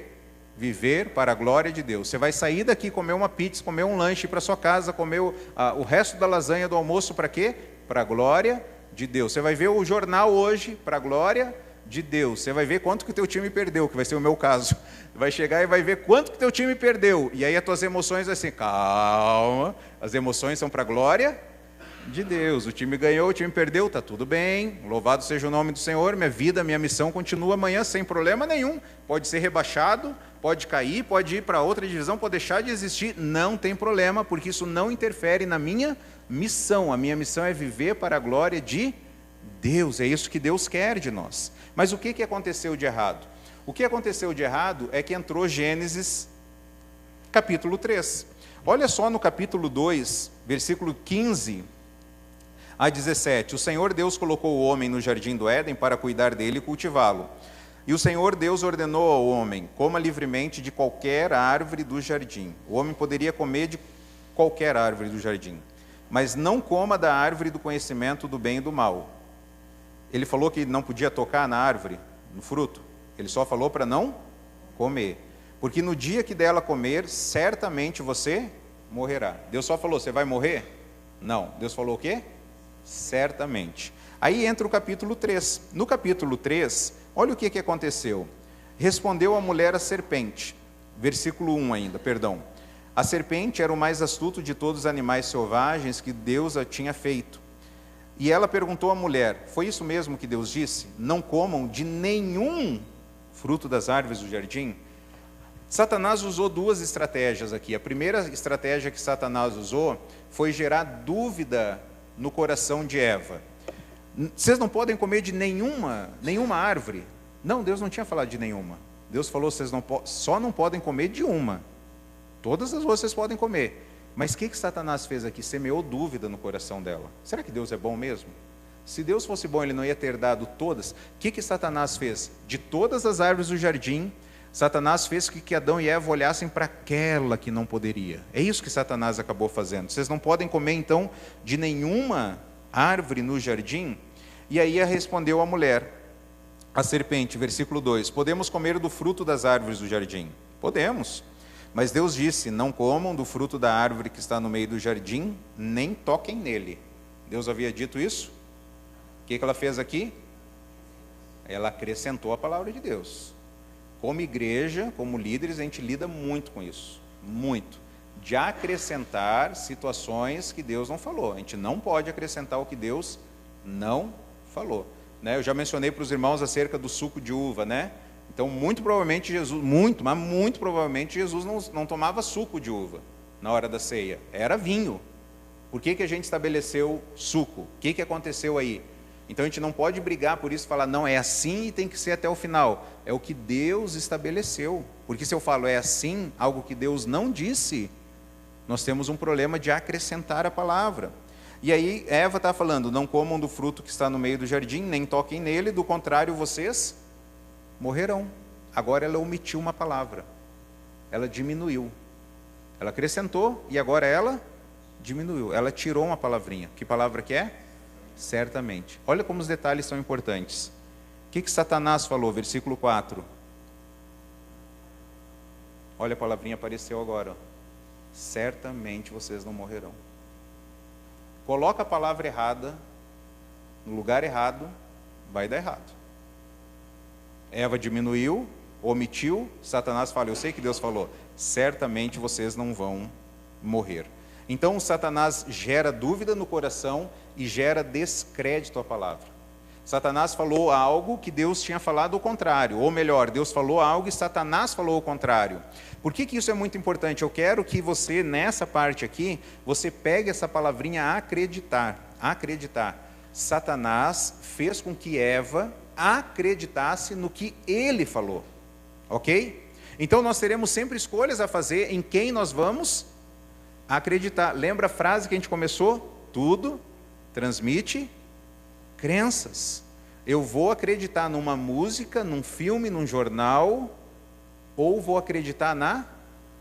Speaker 1: Viver para a glória de Deus. Você vai sair daqui, comer uma pizza, comer um lanche, ir para sua casa, comer o resto da lasanha do almoço para quê? Para a glória de Deus. Você vai ver o jornal hoje para a glória de Deus. Você vai ver quanto que o teu time perdeu, que vai ser o meu caso. Vai chegar e vai ver quanto que o teu time perdeu. E aí as tuas emoções vai ser, calma, as emoções são para a glória de Deus. O time ganhou, o time perdeu, está tudo bem. Louvado seja o nome do Senhor. Minha vida, minha missão continua amanhã sem problema nenhum. Pode ser rebaixado, pode cair, pode ir para outra divisão, pode deixar de existir. Não tem problema, porque isso não interfere na minha missão. A minha missão é viver para a glória de Deus. É isso que Deus quer de nós. Mas o que aconteceu de errado? O que aconteceu de errado é que entrou Gênesis capítulo 3. Olha só no capítulo 2, versículo 15 a 17. O Senhor Deus colocou o homem no jardim do Éden para cuidar dele e cultivá-lo. E o Senhor Deus ordenou ao homem, coma livremente de qualquer árvore do jardim. O homem poderia comer de qualquer árvore do jardim, mas não coma da árvore do conhecimento do bem e do mal. Ele falou que não podia tocar na árvore, no fruto. Ele só falou para não comer. Porque no dia que dela comer, certamente você morrerá. Deus só falou, você vai morrer? Não. Deus falou o quê? Certamente. Aí entra o capítulo 3. No capítulo 3, olha o que aconteceu. Respondeu a mulher à serpente. Versículo 1 ainda, perdão. A serpente era o mais astuto de todos os animais selvagens que Deus a tinha feito. E ela perguntou à mulher, foi isso mesmo que Deus disse? Não comam de nenhum fruto das árvores do jardim? Satanás usou 2 estratégias aqui. A primeira estratégia que Satanás usou foi gerar dúvida no coração de Eva. Vocês não podem comer de nenhuma árvore. Não, Deus não tinha falado de nenhuma. Deus falou, vocês só não podem comer de uma. Todas as vocês podem comer. Mas o que Satanás fez aqui? Semeou dúvida no coração dela. Será que Deus é bom mesmo? Se Deus fosse bom, Ele não ia ter dado todas. O que Satanás fez? De todas as árvores do jardim, Satanás fez que Adão e Eva olhassem para aquela que não poderia. É isso que Satanás acabou fazendo. Vocês não podem comer, então, de nenhuma árvore no jardim? E aí respondeu a mulher, a serpente, versículo 2, podemos comer do fruto das árvores do jardim? Podemos. Mas Deus disse, não comam do fruto da árvore que está no meio do jardim, nem toquem nele. Deus havia dito isso? O que ela fez aqui? Ela acrescentou a palavra de Deus. Como igreja, como líderes, a gente lida muito com isso. Muito. De acrescentar situações que Deus não falou. A gente não pode acrescentar o que Deus não falou. Né? Eu já mencionei para os irmãos acerca do suco de uva, né? Então, muito provavelmente Jesus, mas muito provavelmente Jesus não tomava suco de uva na hora da ceia. Era vinho. Por que a gente estabeleceu suco? O que aconteceu aí? Então a gente não pode brigar por isso e falar, não, é assim e tem que ser até o final. É o que Deus estabeleceu. Porque se eu falo é assim, algo que Deus não disse, nós temos um problema de acrescentar a palavra. E aí Eva está falando, não comam do fruto que está no meio do jardim, nem toquem nele, do contrário vocês morrerão. Agora ela omitiu uma palavra. Ela diminuiu. Ela acrescentou e agora ela diminuiu. Ela tirou uma palavrinha. Que palavra que é? Certamente. Olha como os detalhes são importantes. O que Satanás falou? Versículo 4. Olha, a palavrinha apareceu agora. Certamente vocês não morrerão. Coloca a palavra errada no lugar errado, vai dar errado. Eva diminuiu, omitiu, Satanás fala, eu sei que Deus falou, certamente vocês não vão morrer. Então Satanás gera dúvida no coração e gera descrédito à palavra. Satanás falou algo que Deus tinha falado o contrário, ou melhor, Deus falou algo e Satanás falou o contrário. Por que isso é muito importante? Eu quero que você, nessa parte aqui, você pegue essa palavrinha acreditar. Satanás fez com que Eva acreditasse no que ele falou, ok? Então nós teremos sempre escolhas a fazer em quem nós vamos acreditar. Lembra a frase que a gente começou? Tudo transmite crenças. Eu vou acreditar numa música, num filme, num jornal, ou vou acreditar na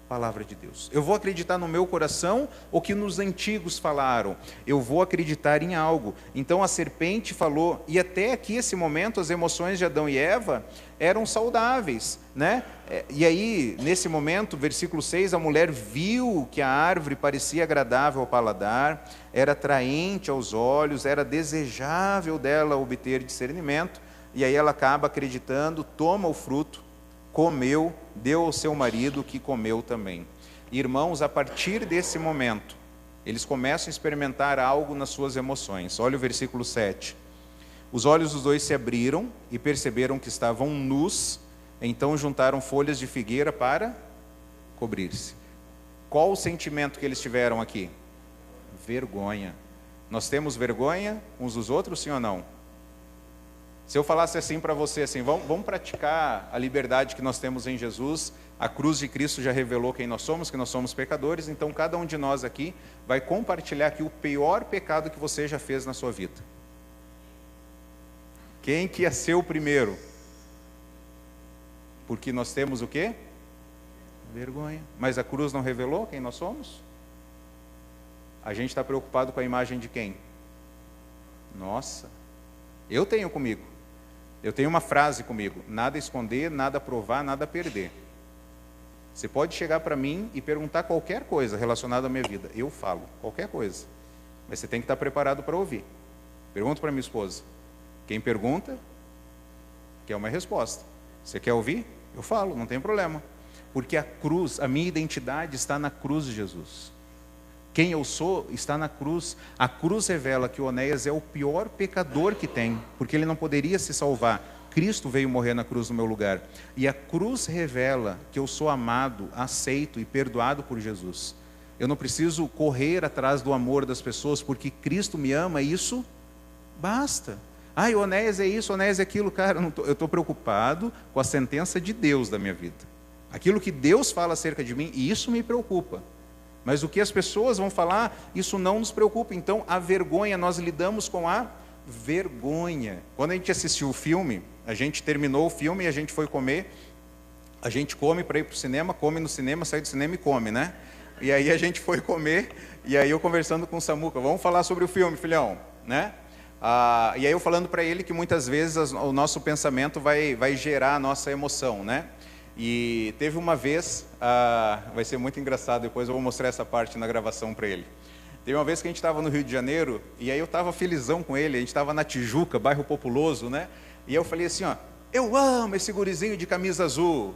Speaker 1: palavra de Deus? Eu vou acreditar no meu coração ou que nos antigos falaram? Eu vou acreditar em algo. Então a serpente falou, e até aqui esse momento as emoções de Adão e Eva eram saudáveis, né? E aí, nesse momento, versículo 6, a mulher viu que a árvore parecia agradável ao paladar, era atraente aos olhos, era desejável dela obter discernimento, e aí ela acaba acreditando, toma o fruto, comeu, deu ao seu marido, que comeu também. Irmãos, a partir desse momento, eles começam a experimentar algo nas suas emoções. Olha o versículo 7. Os olhos dos dois se abriram e perceberam que estavam nus, então juntaram folhas de figueira para cobrir-se. Qual o sentimento que eles tiveram aqui? Vergonha. Nós temos vergonha uns dos outros, sim ou não? Se eu falasse assim para você, assim, vamos praticar a liberdade que nós temos em Jesus, a cruz de Cristo já revelou quem nós somos, que nós somos pecadores, então cada um de nós aqui vai compartilhar aqui o pior pecado que você já fez na sua vida. Quem que ia ser o primeiro? Porque nós temos o quê? Vergonha. Mas a cruz não revelou quem nós somos? A gente está preocupado com a imagem de quem? Nossa, eu tenho comigo. Eu tenho uma frase comigo: nada esconder, nada provar, nada perder. Você pode chegar para mim e perguntar qualquer coisa relacionada à minha vida. Eu falo qualquer coisa. Mas você tem que estar preparado para ouvir. Pergunto para minha esposa. Quem pergunta, quer uma resposta. Você quer ouvir? Eu falo, não tem problema. Porque a cruz, a minha identidade está na cruz de Jesus. Quem eu sou está na cruz. A cruz revela que Onéias é o pior pecador que tem, porque ele não poderia se salvar. Cristo veio morrer na cruz no meu lugar. E a cruz revela que eu sou amado, aceito e perdoado por Jesus. Eu não preciso correr atrás do amor das pessoas, porque Cristo me ama, e isso basta. Ai, Onéias é isso, Onéias é aquilo. Cara, eu estou preocupado com a sentença de Deus da minha vida. Aquilo que Deus fala acerca de mim, e isso me preocupa. Mas o que as pessoas vão falar, isso não nos preocupa. Então, a vergonha, nós lidamos com a vergonha. Quando a gente assistiu o filme, a gente terminou o filme e a gente foi comer. A gente come para ir para o cinema, come no cinema, sai do cinema e come, né? E aí a gente foi comer, e aí eu conversando com o Samuca, vamos falar sobre o filme, filhão, né? E aí eu falando para ele que muitas vezes o nosso pensamento vai gerar a nossa emoção, né? E teve uma vez, vai ser muito engraçado, depois eu vou mostrar essa parte na gravação para ele. Teve uma vez que a gente estava no Rio de Janeiro, e aí eu estava felizão com ele, a gente estava na Tijuca, bairro populoso, né? E eu falei assim, ó, eu amo esse gurizinho de camisa azul.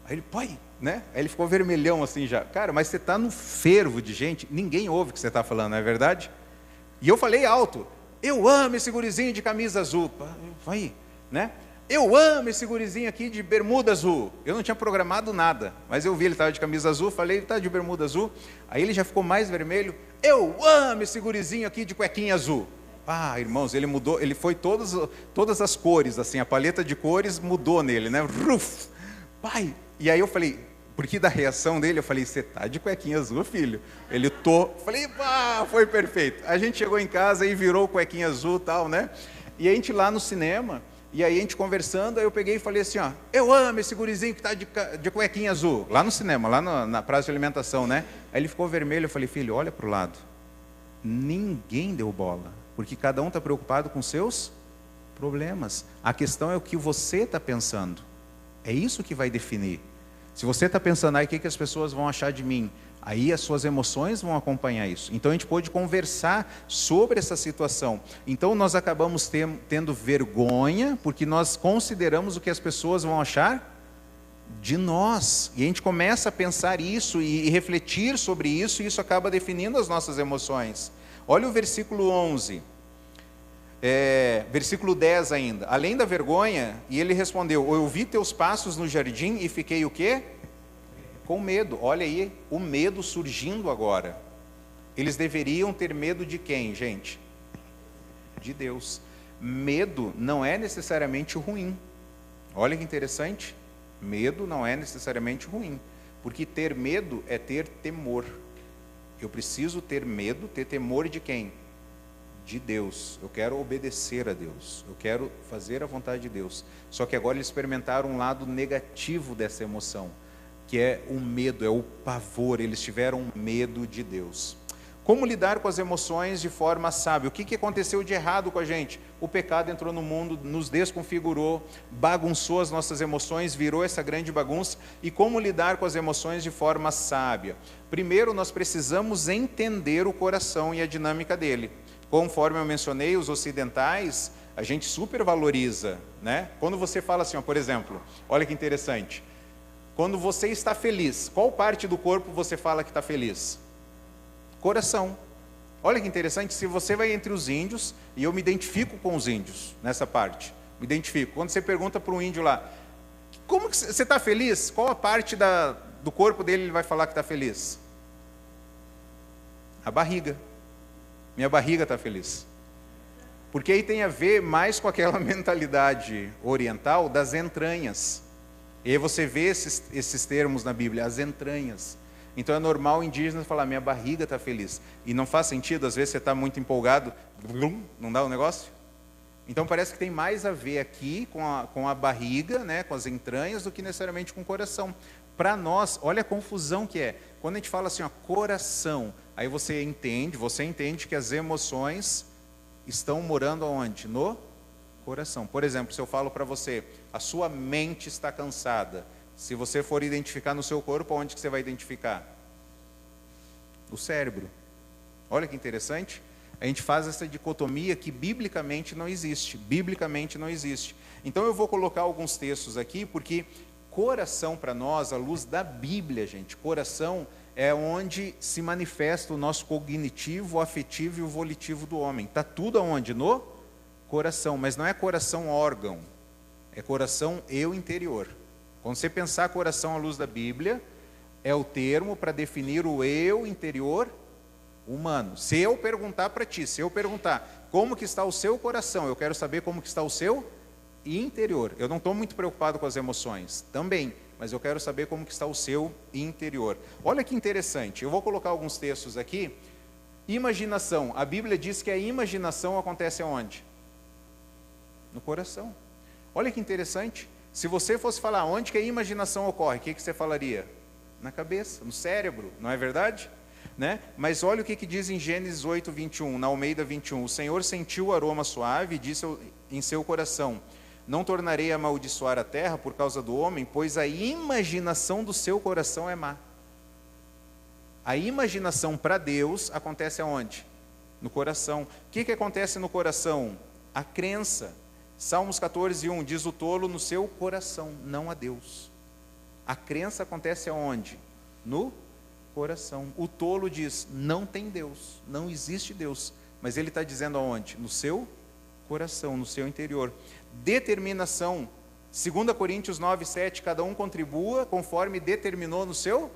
Speaker 1: Aí ele, pai, né? Aí ele ficou vermelhão assim já. Cara, mas você está no fervo de gente, ninguém ouve o que você está falando, não é verdade? E eu falei alto, eu amo esse gurizinho de camisa azul. Vai, né? Eu amo esse gurizinho aqui de bermuda azul. Eu não tinha programado nada, mas eu vi ele estava de camisa azul, falei, ele está de bermuda azul. Aí ele já ficou mais vermelho. Eu amo esse gurizinho aqui de cuequinha azul. Irmãos, ele mudou, ele foi todas as cores, assim, a paleta de cores mudou nele, né? Ruf! Pai, e aí eu falei, porque da reação dele, eu falei, você tá de cuequinha azul, filho? Ele falei, foi perfeito. A gente chegou em casa e virou cuequinha azul e tal, né? E a gente lá no cinema, e aí a gente conversando, aí eu peguei e falei assim, ó, eu amo esse gurizinho que tá de cuequinha azul, lá no cinema, lá na praça de alimentação, né? Aí ele ficou vermelho, eu falei, filho, olha pro lado. Ninguém deu bola, porque cada um está preocupado com seus problemas. A questão é o que você está pensando. É isso que vai definir. Se você está pensando, o que as pessoas vão achar de mim? Aí as suas emoções vão acompanhar isso. Então a gente pôde conversar sobre essa situação. Então nós acabamos tendo vergonha, porque nós consideramos o que as pessoas vão achar de nós. E a gente começa a pensar isso e refletir sobre isso, e isso acaba definindo as nossas emoções. Olha o versículo 11. Versículo 10 ainda. Além da vergonha, e ele respondeu, eu vi teus passos no jardim e fiquei o quê? Com medo. Olha aí, o medo surgindo agora. Eles deveriam ter medo de quem, gente? De Deus. Medo não é necessariamente ruim. Olha que interessante. Medo não é necessariamente ruim. Porque ter medo é ter temor. Eu preciso ter medo, ter temor de quem? De Deus. Eu quero obedecer a Deus. Eu quero fazer a vontade de Deus. Só que agora eles experimentaram um lado negativo dessa emoção, que é o medo, é o pavor. Eles tiveram medo de Deus. Como lidar com as emoções de forma sábia? O que aconteceu de errado com a gente? O pecado entrou no mundo, nos desconfigurou, bagunçou as nossas emoções, virou essa grande bagunça. E como lidar com as emoções de forma sábia? Primeiro, nós precisamos entender o coração e a dinâmica dele. Conforme eu mencionei, os ocidentais, a gente supervaloriza, né? Quando você fala assim, ó, por exemplo, olha que interessante. Quando você está feliz, qual parte do corpo você fala que está feliz? Coração. Olha que interessante, se você vai entre os índios, e eu me identifico com os índios nessa parte, me identifico. Quando você pergunta para um índio lá, como que você está feliz? Qual a parte do corpo dele ele vai falar que está feliz? A barriga. Minha barriga está feliz. Porque aí tem a ver mais com aquela mentalidade oriental das entranhas. E aí você vê esses termos na Bíblia, as entranhas. Então é normal o indígena falar, minha barriga está feliz. E não faz sentido, às vezes você está muito empolgado, não dá o negócio? Então parece que tem mais a ver aqui com a barriga, né, com as entranhas, do que necessariamente com o coração. Para nós, olha a confusão que é. Quando a gente fala assim, ó, coração, aí você entende que as emoções estão morando aonde? No coração. Por exemplo, se eu falo para você, a sua mente está cansada. Se você for identificar no seu corpo, onde que você vai identificar? No cérebro. Olha que interessante. A gente faz essa dicotomia que biblicamente não existe. Biblicamente não existe. Então eu vou colocar alguns textos aqui, porque coração para nós, à luz da Bíblia, gente, coração é onde se manifesta o nosso cognitivo, o afetivo e o volitivo do homem. Está tudo aonde? No coração, mas não é coração órgão, é coração eu interior. Quando você pensar coração à luz da Bíblia, é o termo para definir o eu interior humano. Se eu perguntar para ti, como que está o seu coração, eu quero saber como que está o seu interior. Eu não estou muito preocupado com as emoções, também, mas eu quero saber como que está o seu interior. Olha que interessante, eu vou colocar alguns textos aqui. Imaginação, a Bíblia diz que a imaginação acontece aonde? No coração. Olha que interessante. Se você fosse falar onde que a imaginação ocorre, o que você falaria? Na cabeça, no cérebro, não é verdade? Né? Mas olha o que diz em Gênesis 8, 21, na Almeida 21. O Senhor sentiu o aroma suave e disse em seu coração: não tornarei a amaldiçoar a terra por causa do homem, pois a imaginação do seu coração é má. A imaginação para Deus acontece aonde? No coração. O que acontece no coração? A crença. Salmos 14, 1 diz: o tolo no seu coração, não a Deus. A crença acontece aonde? No coração. O tolo diz: não tem Deus, não existe Deus. Mas ele está dizendo aonde? No seu coração, no seu interior. Determinação. 2 Coríntios 9, 7, cada um contribua conforme determinou no seu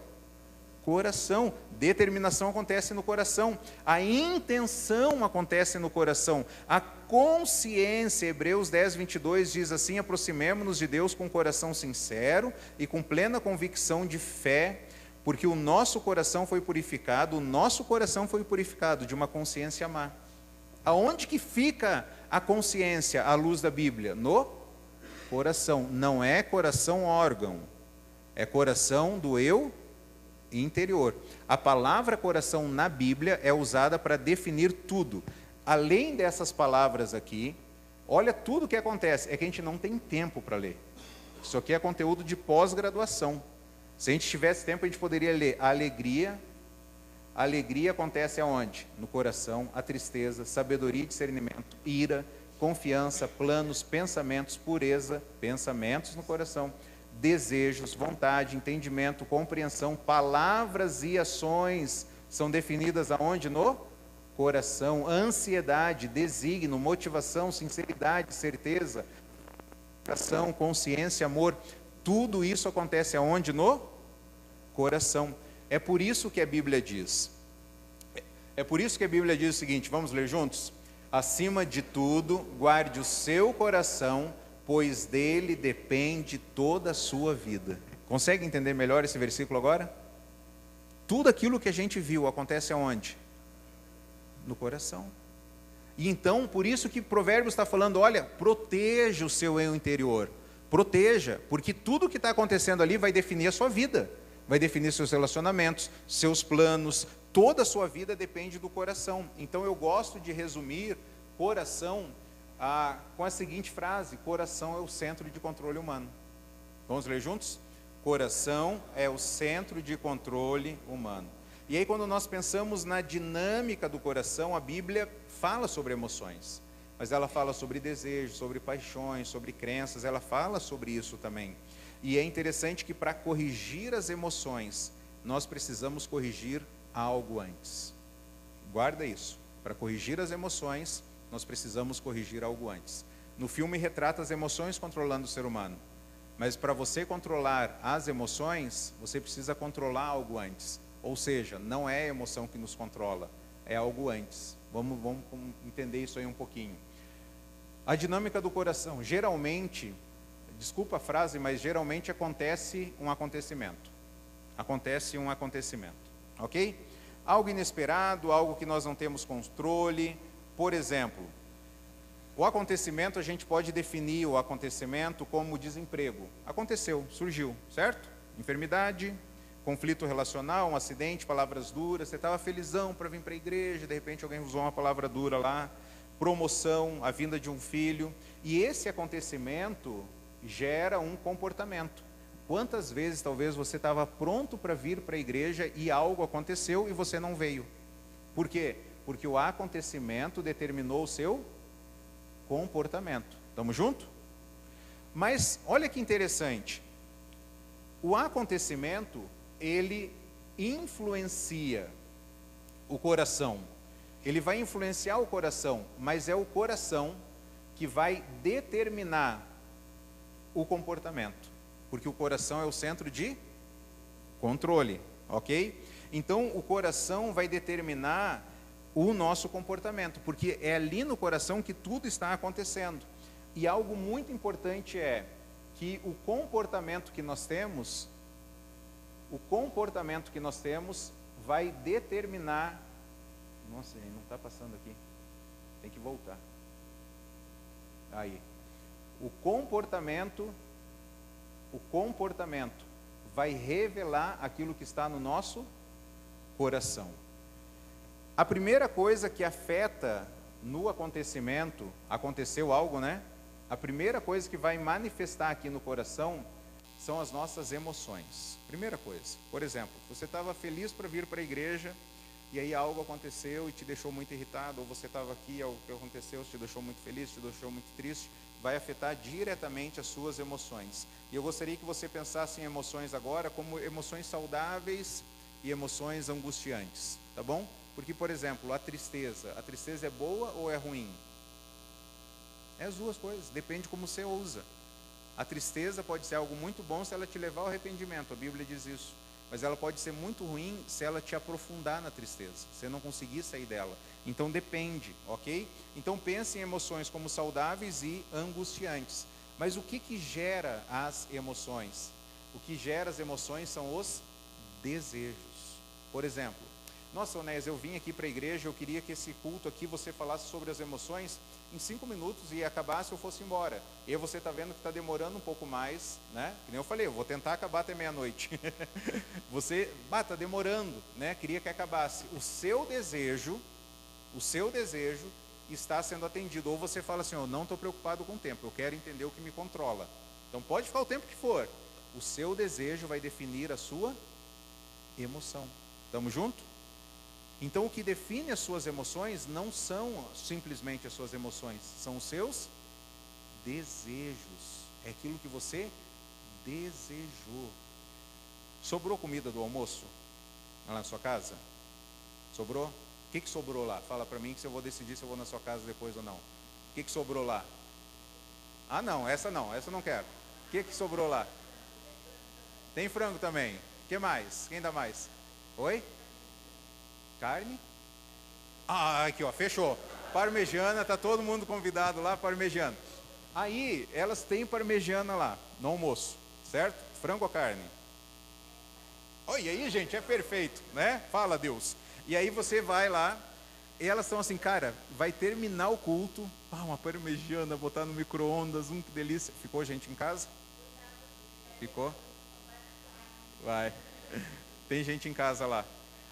Speaker 1: coração. Determinação acontece no coração. A intenção acontece no coração. A consciência, Hebreus 10, 22 diz assim: aproximemo-nos de Deus com um coração sincero e com plena convicção de fé, porque o nosso coração foi purificado de uma consciência má. Aonde que fica a consciência à luz da Bíblia? No coração. Não é coração órgão, é coração do eu interior. A palavra coração na Bíblia é usada para definir tudo. Além dessas palavras aqui, olha tudo o que acontece. É que a gente não tem tempo para ler. Isso aqui é conteúdo de pós-graduação. Se a gente tivesse tempo, a gente poderia ler a alegria. A alegria acontece aonde? No coração. A tristeza, sabedoria e discernimento, ira, confiança, planos, pensamentos, pureza, pensamentos no coração, desejos, vontade, entendimento, compreensão, palavras e ações são definidas aonde? No coração. Ansiedade, desígnio, motivação, sinceridade, certeza, ação, consciência, amor, tudo isso acontece aonde? No coração. É por isso que a Bíblia diz. É por isso que a Bíblia diz o seguinte, vamos ler juntos? Acima de tudo, guarde o seu coração, pois dele depende toda a sua vida. Consegue entender melhor esse versículo agora? Tudo aquilo que a gente viu acontece aonde? No coração. E então, por isso que Provérbios está falando, olha, proteja o seu eu interior. Proteja, porque tudo que está acontecendo ali vai definir a sua vida. Vai definir seus relacionamentos, seus planos, toda a sua vida depende do coração. Então eu gosto de resumir coração com a seguinte frase: coração é o centro de controle humano. Vamos ler juntos? Coração é o centro de controle humano. E aí quando nós pensamos na dinâmica do coração, a Bíblia fala sobre emoções. Mas ela fala sobre desejos, sobre paixões, sobre crenças, ela fala sobre isso também. E é interessante que para corrigir as emoções, nós precisamos corrigir algo antes. Guarda isso. Para corrigir as emoções, nós precisamos corrigir algo antes. No filme retrata as emoções controlando o ser humano. Mas para você controlar as emoções, você precisa controlar algo antes. Ou seja, não é a emoção que nos controla, é algo antes. Vamos entender isso aí um pouquinho. A dinâmica do coração, geralmente, desculpa a frase, mas geralmente acontece um acontecimento. Acontece um acontecimento, ok? Algo inesperado, algo que nós não temos controle. Por exemplo, o acontecimento, a gente pode definir o acontecimento como desemprego. Aconteceu, surgiu, certo? Enfermidade, conflito relacional, um acidente, palavras duras. Você estava felizão para vir para a igreja, de repente alguém usou uma palavra dura lá. Promoção, a vinda de um filho. E esse acontecimento gera um comportamento. Quantas vezes talvez você estava pronto para vir para a igreja e algo aconteceu e você não veio? Por quê? Porque o acontecimento determinou o seu comportamento. Estamos juntos? Mas olha que interessante. O acontecimento, ele influencia o coração. Ele vai influenciar o coração, mas é o coração que vai determinar o comportamento. Porque o coração é o centro de controle, ok? Então, o coração vai determinar o nosso comportamento, porque é ali no coração que tudo está acontecendo. E algo muito importante é que o comportamento que nós temos vai determinar... Nossa, gente, não está passando aqui. Tem que voltar. Aí. O comportamento vai revelar aquilo que está no nosso coração. A primeira coisa que afeta no acontecimento, aconteceu algo, né? A primeira coisa que vai manifestar aqui no coração são as nossas emoções. Primeira coisa, por exemplo, você estava feliz para vir para a igreja e aí algo aconteceu e te deixou muito irritado, ou você estava aqui, algo que aconteceu, te deixou muito feliz, te deixou muito triste, vai afetar diretamente as suas emoções. E eu gostaria que você pensasse em emoções agora como emoções saudáveis e emoções angustiantes, tá bom? Porque, por exemplo, a tristeza é boa ou é ruim? É as duas coisas, depende como você usa. A tristeza pode ser algo muito bom se ela te levar ao arrependimento, a Bíblia diz isso. Mas ela pode ser muito ruim se ela te aprofundar na tristeza, se você não conseguir sair dela. Então depende, ok? Então pense em emoções como saudáveis e angustiantes. Mas o que gera as emoções? O que gera as emoções são os desejos. Por exemplo, nossa, Onésio, eu vim aqui para a igreja, eu queria que esse culto aqui você falasse sobre as emoções em 5 minutos e acabasse, eu fosse embora. E você está vendo que está demorando um pouco mais, né? Que nem eu falei, eu vou tentar acabar até meia-noite. Você, está demorando, né? Queria que acabasse. O seu desejo está sendo atendido. Ou você fala assim, eu não estou preocupado com o tempo, eu quero entender o que me controla. Então pode ficar o tempo que for. O seu desejo vai definir a sua emoção. Estamos juntos? Então o que define as suas emoções não são simplesmente as suas emoções, são os seus desejos. É aquilo que você desejou. Sobrou comida do almoço lá na sua casa? Sobrou? O que sobrou lá? Fala para mim que eu vou decidir se eu vou na sua casa depois ou não. O que sobrou lá? Ah não, essa não quero. O que sobrou lá? Tem frango também. O que mais? Quem dá mais? Oi? Carne? Ah, aqui ó, fechou. Parmegiana, tá todo mundo convidado lá, parmegiana. Aí, elas têm parmegiana lá, no almoço, certo? Frango ou carne? Olha, e aí, gente, é perfeito, né? Fala, Deus. E aí você vai lá, e elas estão assim, cara, vai terminar o culto, uma parmegiana, botar no micro-ondas, que delícia. Ficou gente em casa? Ficou? Vai. Tem gente em casa lá.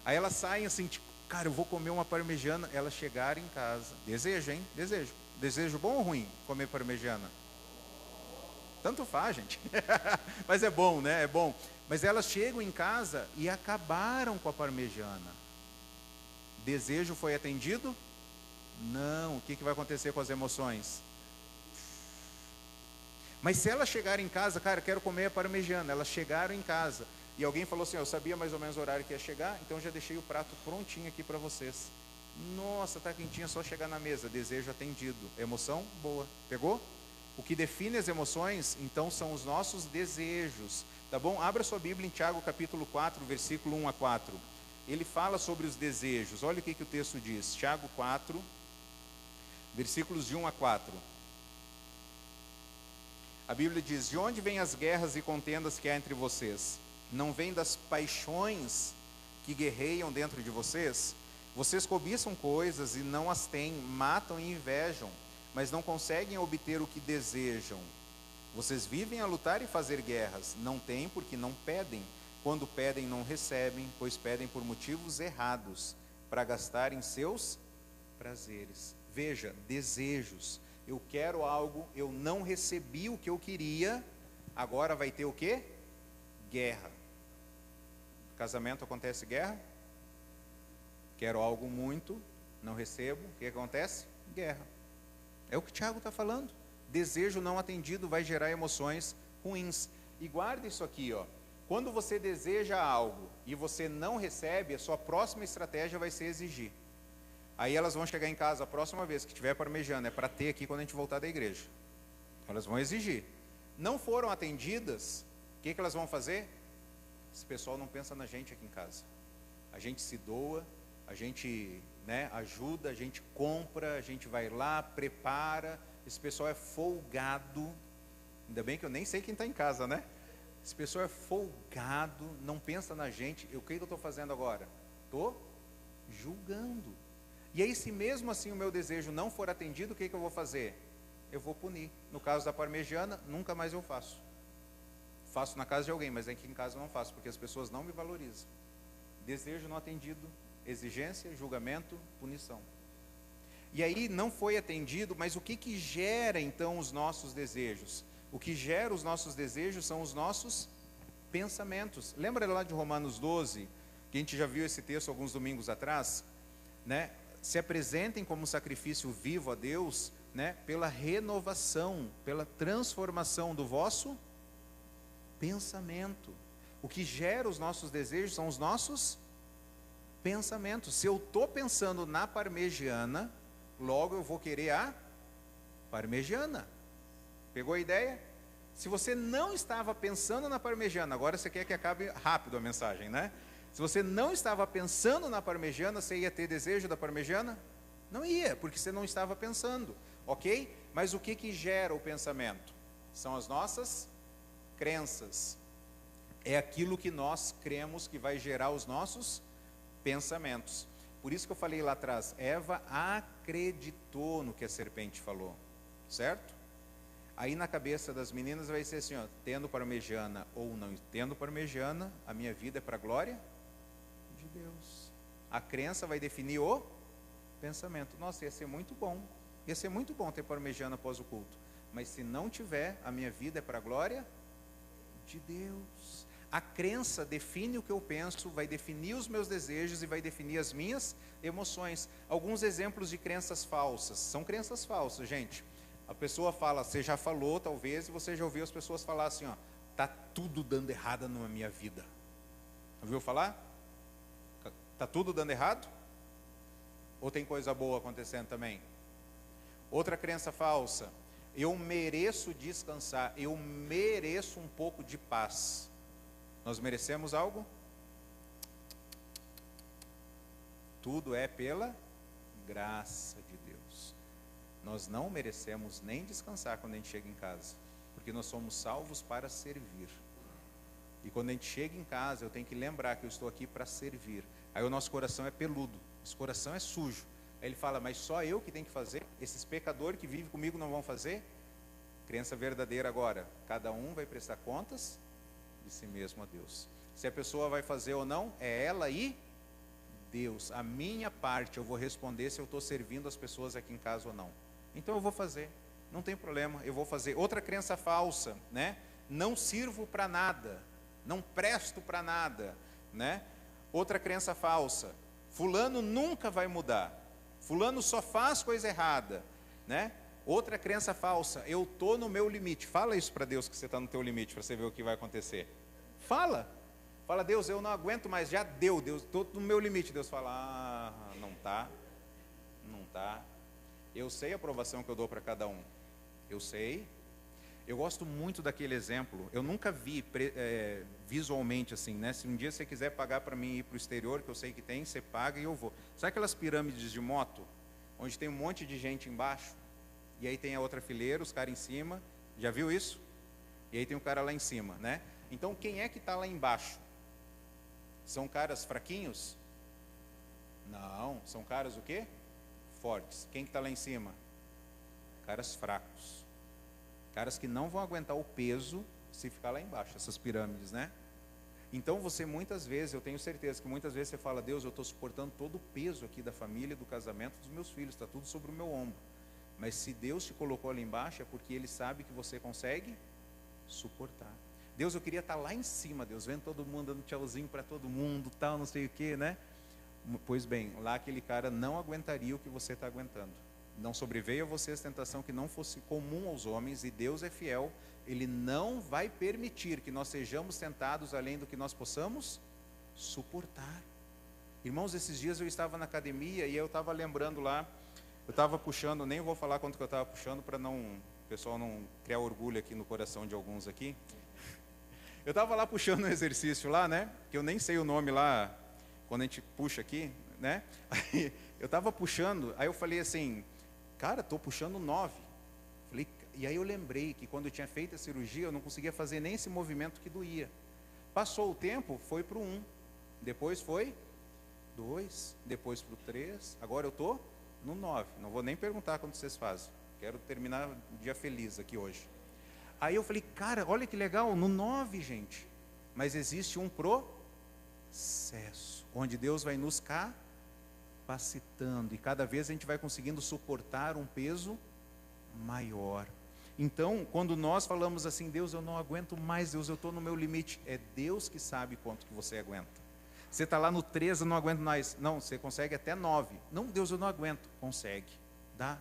Speaker 1: Aí elas saem assim, tipo, cara, eu vou comer uma parmegiana. Elas chegaram em casa. Desejo, hein? Desejo. Desejo bom ou ruim comer parmegiana? Tanto faz, gente. Mas é bom, né? É bom. Mas elas chegam em casa e acabaram com a parmegiana. Desejo foi atendido? Não. O que vai acontecer com as emoções? Mas se elas chegarem em casa, cara, quero comer a parmegiana. Elas chegaram em casa. E alguém falou assim, eu sabia mais ou menos o horário que ia chegar, então já deixei o prato prontinho aqui para vocês. Nossa, tá quentinho, é só chegar na mesa. Desejo atendido. Emoção? Boa. Pegou? O que define as emoções, então, são os nossos desejos. Tá bom? Abra sua Bíblia em Tiago capítulo 4, versículo 1 a 4. Ele fala sobre os desejos. Olha o que o texto diz. Tiago 4, versículos de 1 a 4. A Bíblia diz, de onde vêm as guerras e contendas que há entre vocês? Não vem das paixões que guerreiam dentro de vocês? Vocês cobiçam coisas e não as têm, matam e invejam, mas não conseguem obter o que desejam. Vocês vivem a lutar e fazer guerras, não têm porque não pedem. Quando pedem, não recebem, pois pedem por motivos errados, para gastar em seus prazeres. Veja, desejos. Eu quero algo, eu não recebi o que eu queria, agora vai ter o quê? Guerra. Casamento acontece guerra? Quero algo muito, não recebo, o que acontece? Guerra. É o que Tiago está falando. Desejo não atendido vai gerar emoções ruins. E guarda isso aqui, ó. Quando você deseja algo e você não recebe, a sua próxima estratégia vai ser exigir. Aí elas vão chegar em casa a próxima vez que tiver parmegiana, é para ter aqui quando a gente voltar da igreja. Elas vão exigir. Não foram atendidas, o que elas vão fazer? Esse pessoal não pensa na gente aqui em casa. A gente se doa, a gente ajuda, a gente compra, a gente vai lá, prepara. Esse pessoal é folgado. Ainda bem que eu nem sei quem está em casa, né? Esse pessoal é folgado, não pensa na gente. O que eu estou fazendo agora? Estou julgando. E aí, se mesmo assim o meu desejo não for atendido, o que eu vou fazer? eu vou punir. No caso da parmegiana, nunca mais eu faço. Faço na casa de alguém, mas aqui em casa eu não faço, porque as pessoas não me valorizam. Desejo não atendido, exigência, julgamento, punição. E aí não foi atendido, mas o que gera então os nossos desejos? O que gera os nossos desejos são os nossos pensamentos. Lembra lá de Romanos 12, que a gente já viu esse texto alguns domingos atrás, né? Se apresentem como sacrifício vivo a Deus, né? Pela renovação, pela transformação do vosso pensamento. O que gera os nossos desejos são os nossos pensamentos. Se eu estou pensando na parmegiana, logo eu vou querer a parmegiana. Pegou a ideia? Se você não estava pensando na parmegiana, agora você quer que acabe rápido a mensagem, né? Se você não estava pensando na parmegiana, você ia ter desejo da parmegiana? Não ia, porque você não estava pensando, ok? Mas o que gera o pensamento? São as nossas crenças. É aquilo que nós cremos que vai gerar os nossos pensamentos. Por isso que eu falei lá atrás, Eva acreditou no que a serpente falou, certo? Aí na cabeça das meninas vai ser assim, ó, tendo parmegiana ou não tendo parmegiana, a minha vida é para a glória de Deus. A crença vai definir o pensamento. Nossa, ia ser muito bom. Ia ser muito bom ter parmegiana após o culto. Mas se não tiver, a minha vida é para a glória de Deus. A crença define o que eu penso, vai definir os meus desejos e vai definir as minhas emoções. Alguns exemplos de crenças falsas. São crenças falsas, gente. A pessoa fala, você já falou talvez, e você já ouviu as pessoas falar assim, ó, tá tudo dando errado na minha vida. Ouviu falar? Tá tudo dando errado? Ou tem coisa boa acontecendo também? Outra crença falsa, eu mereço descansar, eu mereço um pouco de paz. Nós merecemos algo? Tudo é pela graça de Deus. Nós não merecemos nem descansar quando a gente chega em casa, porque nós somos salvos para servir. E quando a gente chega em casa, eu tenho que lembrar que eu estou aqui para servir. Aí o nosso coração é peludo, esse coração é sujo. Aí ele fala, mas só eu que tenho que fazer? Esses pecadores que vivem comigo não vão fazer? Crença verdadeira agora, cada um vai prestar contas de si mesmo a Deus. Se a pessoa vai fazer ou não, é ela e Deus. A minha parte eu vou responder se eu estou servindo as pessoas aqui em casa ou não. Então eu vou fazer, não tem problema, eu vou fazer. Outra crença falsa, né? Não sirvo para nada, não presto para nada, né? Outra crença falsa, fulano nunca vai mudar, fulano só faz coisa errada, né? Outra crença falsa, eu estou no meu limite. Fala isso para Deus que você está no teu limite, para você ver o que vai acontecer. Fala, Deus, eu não aguento mais, já deu, Deus, estou no meu limite. Deus fala, não está. Eu sei a aprovação que eu dou para cada um, eu sei. Eu gosto muito daquele exemplo, eu nunca vi visualmente assim, né? Se um dia você quiser pagar para mim ir para o exterior, que eu sei que tem, você paga e eu vou. Sabe aquelas pirâmides de moto, onde tem um monte de gente embaixo? E aí tem a outra fileira, os caras em cima, já viu isso? E aí tem um cara lá em cima, né? Então quem é que está lá embaixo? São caras fraquinhos? Não, são caras o quê? Fortes. Quem que está lá em cima? Caras fracos. Caras que não vão aguentar o peso se ficar lá embaixo, essas pirâmides, né? Então você muitas vezes, eu tenho certeza que muitas vezes você fala, Deus, eu estou suportando todo o peso aqui da família, do casamento dos meus filhos, está tudo sobre o meu ombro. Mas se Deus te colocou ali embaixo, é porque Ele sabe que você consegue suportar. Deus, eu queria estar lá em cima, Deus, vendo todo mundo, dando tchauzinho para todo mundo, tal, não sei o que, né? Pois bem, lá aquele cara não aguentaria o que você está aguentando. Não sobreveio a vocês tentação que não fosse comum aos homens, e Deus é fiel, Ele não vai permitir que nós sejamos tentados além do que nós possamos suportar. Irmãos, esses dias eu estava na academia e eu estava lembrando lá, eu estava puxando, nem vou falar quanto que eu estava puxando para o pessoal não criar orgulho aqui no coração de alguns aqui. Eu estava lá puxando um exercício lá, né? Que eu nem sei o nome lá, quando a gente puxa aqui, né? Aí, eu estava puxando, aí eu falei assim, cara, estou puxando 9. Falei, e aí eu lembrei que quando eu tinha feito a cirurgia, eu não conseguia fazer nem esse movimento que doía. Passou o tempo, foi para o 1. Depois foi 2, depois para o 3. Agora eu estou no 9. Não vou nem perguntar quando vocês fazem. Quero terminar um dia feliz aqui hoje. Aí eu falei, cara, olha que legal, no 9, gente. Mas existe um processo, onde Deus vai nos capacitando. E cada vez a gente vai conseguindo suportar um peso maior. Então, quando nós falamos assim, Deus, eu não aguento mais, Deus, eu estou no meu limite. É Deus que sabe quanto que você aguenta. Você está lá no 13, eu não aguento mais. Não, você consegue até 9. Não, Deus, eu não aguento. Consegue. Dá.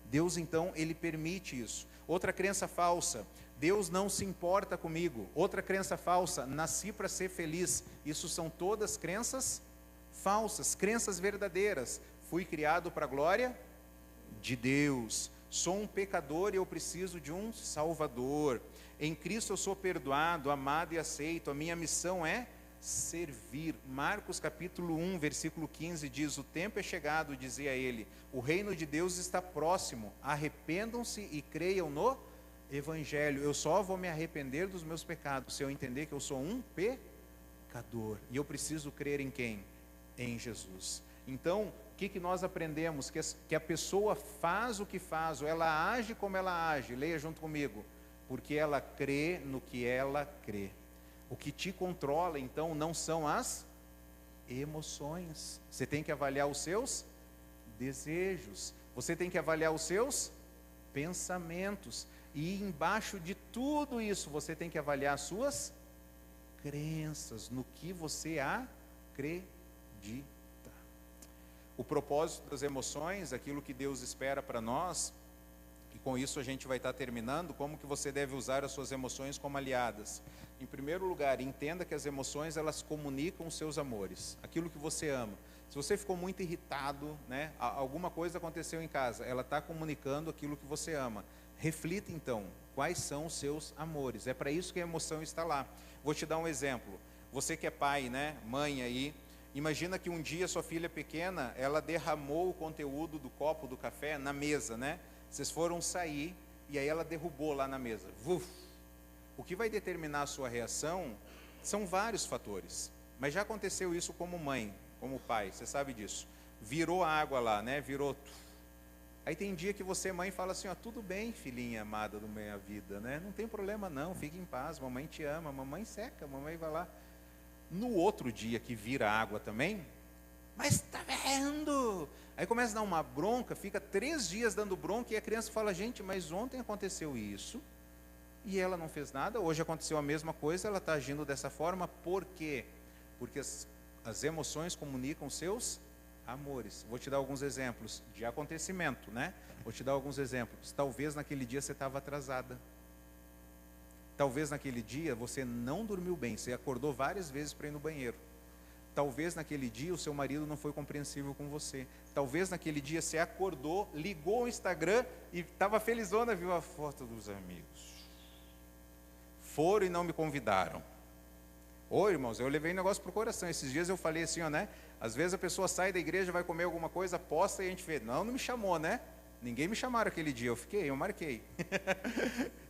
Speaker 1: Deus, então, Ele permite isso. Outra crença falsa, Deus não se importa comigo. Outra crença falsa, nasci para ser feliz. Isso são todas crenças falsas, crenças verdadeiras. Fui criado para a glória de Deus. Sou um pecador e eu preciso de um Salvador. Em Cristo eu sou perdoado, amado e aceito. A minha missão é servir. Marcos capítulo 1, versículo 15 diz, o tempo é chegado, dizia ele, o reino de Deus está próximo, arrependam-se e creiam no Evangelho. Eu só vou me arrepender dos meus pecados se eu entender que eu sou um pecador, e eu preciso crer em quem? Em Jesus. Então, o que nós aprendemos? Que a pessoa faz o que faz, ou ela age como ela age, leia junto comigo, porque ela crê no que ela crê. O que te controla, então, não são as emoções. Você tem que avaliar os seus desejos. Você tem que avaliar os seus pensamentos. E embaixo de tudo isso, você tem que avaliar as suas crenças, no que você acredita. O propósito das emoções, aquilo que Deus espera para nós, e com isso a gente vai estar terminando, como que você deve usar as suas emoções como aliadas. Em primeiro lugar, entenda que as emoções, elas comunicam os seus amores, aquilo que você ama. Se você ficou muito irritado, né, alguma coisa aconteceu em casa, ela está comunicando aquilo que você ama. Reflita então, quais são os seus amores, é para isso que a emoção está lá. Vou te dar um exemplo, você que é pai, né, mãe aí, imagina que um dia sua filha pequena, ela derramou o conteúdo do copo do café na mesa, né? Vocês foram sair e aí ela derrubou lá na mesa. Vuf! O que vai determinar a sua reação são vários fatores. Mas já aconteceu isso como mãe, como pai, você sabe disso. Virou a água lá, né? Virou. Aí tem dia que você, mãe, fala assim, ó, tudo bem, filhinha amada da minha vida, né? Não tem problema não, fique em paz, mamãe te ama, mamãe seca, mamãe vai lá. No outro dia que vira água também, mas está vendo? Aí começa a dar uma bronca, fica 3 dias dando bronca e a criança fala, gente, mas ontem aconteceu isso e ela não fez nada, hoje aconteceu a mesma coisa, ela está agindo dessa forma, por quê? Porque as emoções comunicam seus amores. Vou te dar alguns exemplos de acontecimento, né? Vou te dar alguns exemplos. Talvez naquele dia você estava atrasada. Talvez naquele dia você não dormiu bem, você acordou várias vezes para ir no banheiro. Talvez naquele dia o seu marido não foi compreensível com você. Talvez naquele dia você acordou, ligou o Instagram e estava felizona, viu a foto dos amigos. Foram e não me convidaram. Ô irmãos, eu levei o negócio para o coração. Esses dias eu falei assim, ó, né? Às vezes a pessoa sai da igreja, vai comer alguma coisa, posta e a gente vê, não me chamou, né? Ninguém me chamaram aquele dia, eu marquei.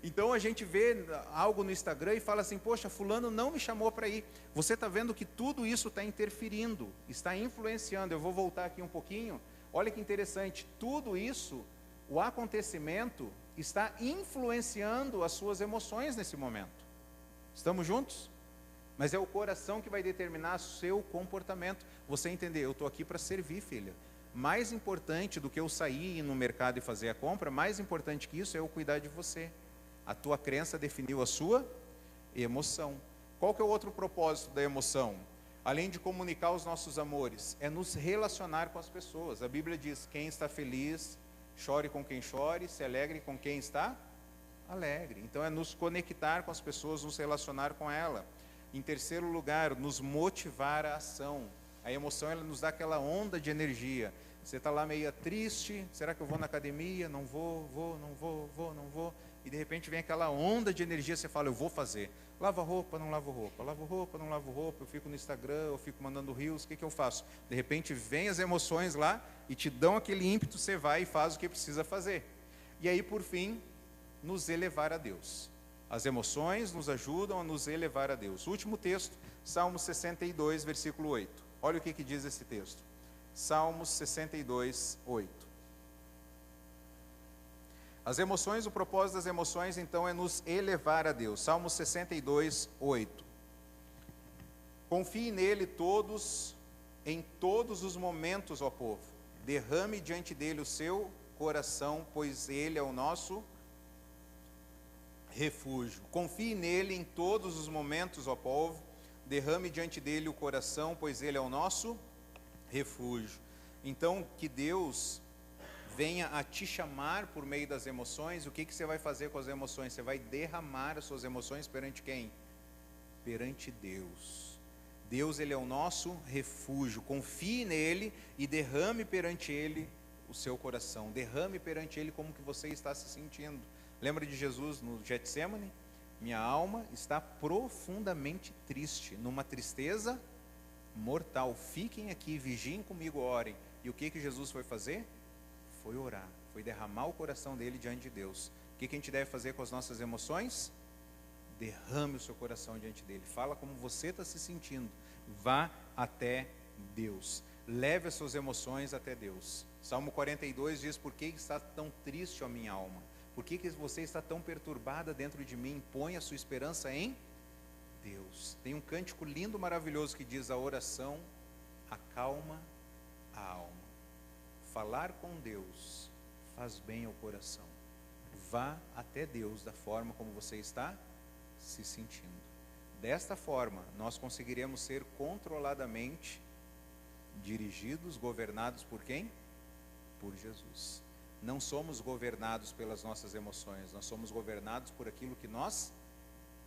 Speaker 1: Então a gente vê algo no Instagram e fala assim, poxa, fulano não me chamou para ir. Você está vendo que tudo isso está interferindo, está influenciando. Eu vou voltar aqui um pouquinho. Olha que interessante, tudo isso, o acontecimento, está influenciando as suas emoções nesse momento. Estamos juntos? Mas é o coração que vai determinar o seu comportamento. Você entender, eu estou aqui para servir, filha. Mais importante do que eu sair no mercado e fazer a compra, mais importante que isso é eu cuidar de você. A tua crença definiu a sua emoção. Qual que é o outro propósito da emoção? Além de comunicar os nossos amores, é nos relacionar com as pessoas. A Bíblia diz, quem está feliz, chore com quem chore, se alegre com quem está alegre. Então é nos conectar com as pessoas, nos relacionar com ela. Em terceiro lugar, nos motivar à ação. A emoção, ela nos dá aquela onda de energia. Você está lá meio triste, será que eu vou na academia? Não vou, não vou. E de repente vem aquela onda de energia, você fala, eu vou fazer. Lavo roupa, não lavo roupa. Lavo roupa, não lavo roupa. Eu fico no Instagram, eu fico mandando reels, o que eu faço? De repente vem as emoções lá e te dão aquele ímpeto, você vai e faz o que precisa fazer. E aí, por fim, nos elevar a Deus. As emoções nos ajudam a nos elevar a Deus. O último texto, Salmo 62, versículo 8. Olha o que diz esse texto. Salmos 62, 8. As emoções, o propósito das emoções, então, é nos elevar a Deus. Salmo 62, 8. Confie nele todos, em todos os momentos, ó povo. Derrame diante dele o seu coração, pois ele é o nosso refúgio. Confie nele em todos os momentos, ó povo. Derrame diante dele o coração, pois ele é o nosso refúgio. Então, que Deus venha a te chamar por meio das emoções. O que você vai fazer com as emoções? Você vai derramar as suas emoções perante quem? Perante Deus. Deus, ele é o nosso refúgio. Confie nele e derrame perante ele o seu coração. Derrame perante ele como que você está se sentindo. Lembra de Jesus no Getsemane? Minha alma está profundamente triste, numa tristeza mortal. Fiquem aqui, vigiem comigo, orem. E o que Jesus foi fazer? Foi orar, foi derramar o coração dele diante de Deus. O que a gente deve fazer com as nossas emoções? Derrame o seu coração diante dele. Fala como você está se sentindo. Vá até Deus. Leve as suas emoções até Deus. Salmo 42 diz: por que está tão triste, ó minha alma? Por que você está tão perturbada dentro de mim? Põe a sua esperança em Deus. Tem um cântico lindo, maravilhoso, que diz: a oração acalma a alma. Falar com Deus faz bem ao coração. Vá até Deus da forma como você está se sentindo. Desta forma, nós conseguiremos ser controladamente dirigidos, governados por quem? Por Jesus. Não somos governados pelas nossas emoções, nós somos governados por aquilo que nós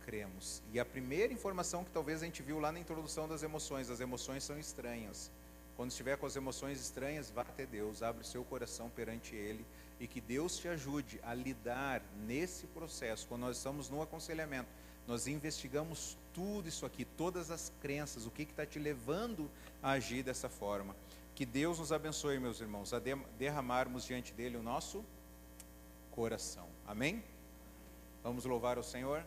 Speaker 1: cremos. E a primeira informação que talvez a gente viu lá na introdução das emoções: as emoções são estranhas. Quando estiver com as emoções estranhas, vá até Deus, abre o seu coração perante Ele, e que Deus te ajude a lidar nesse processo. Quando nós estamos no aconselhamento, nós investigamos tudo isso aqui, todas as crenças, o que está te levando a agir dessa forma. Que Deus nos abençoe, meus irmãos, a derramarmos diante dele o nosso coração. Amém? Vamos louvar o Senhor.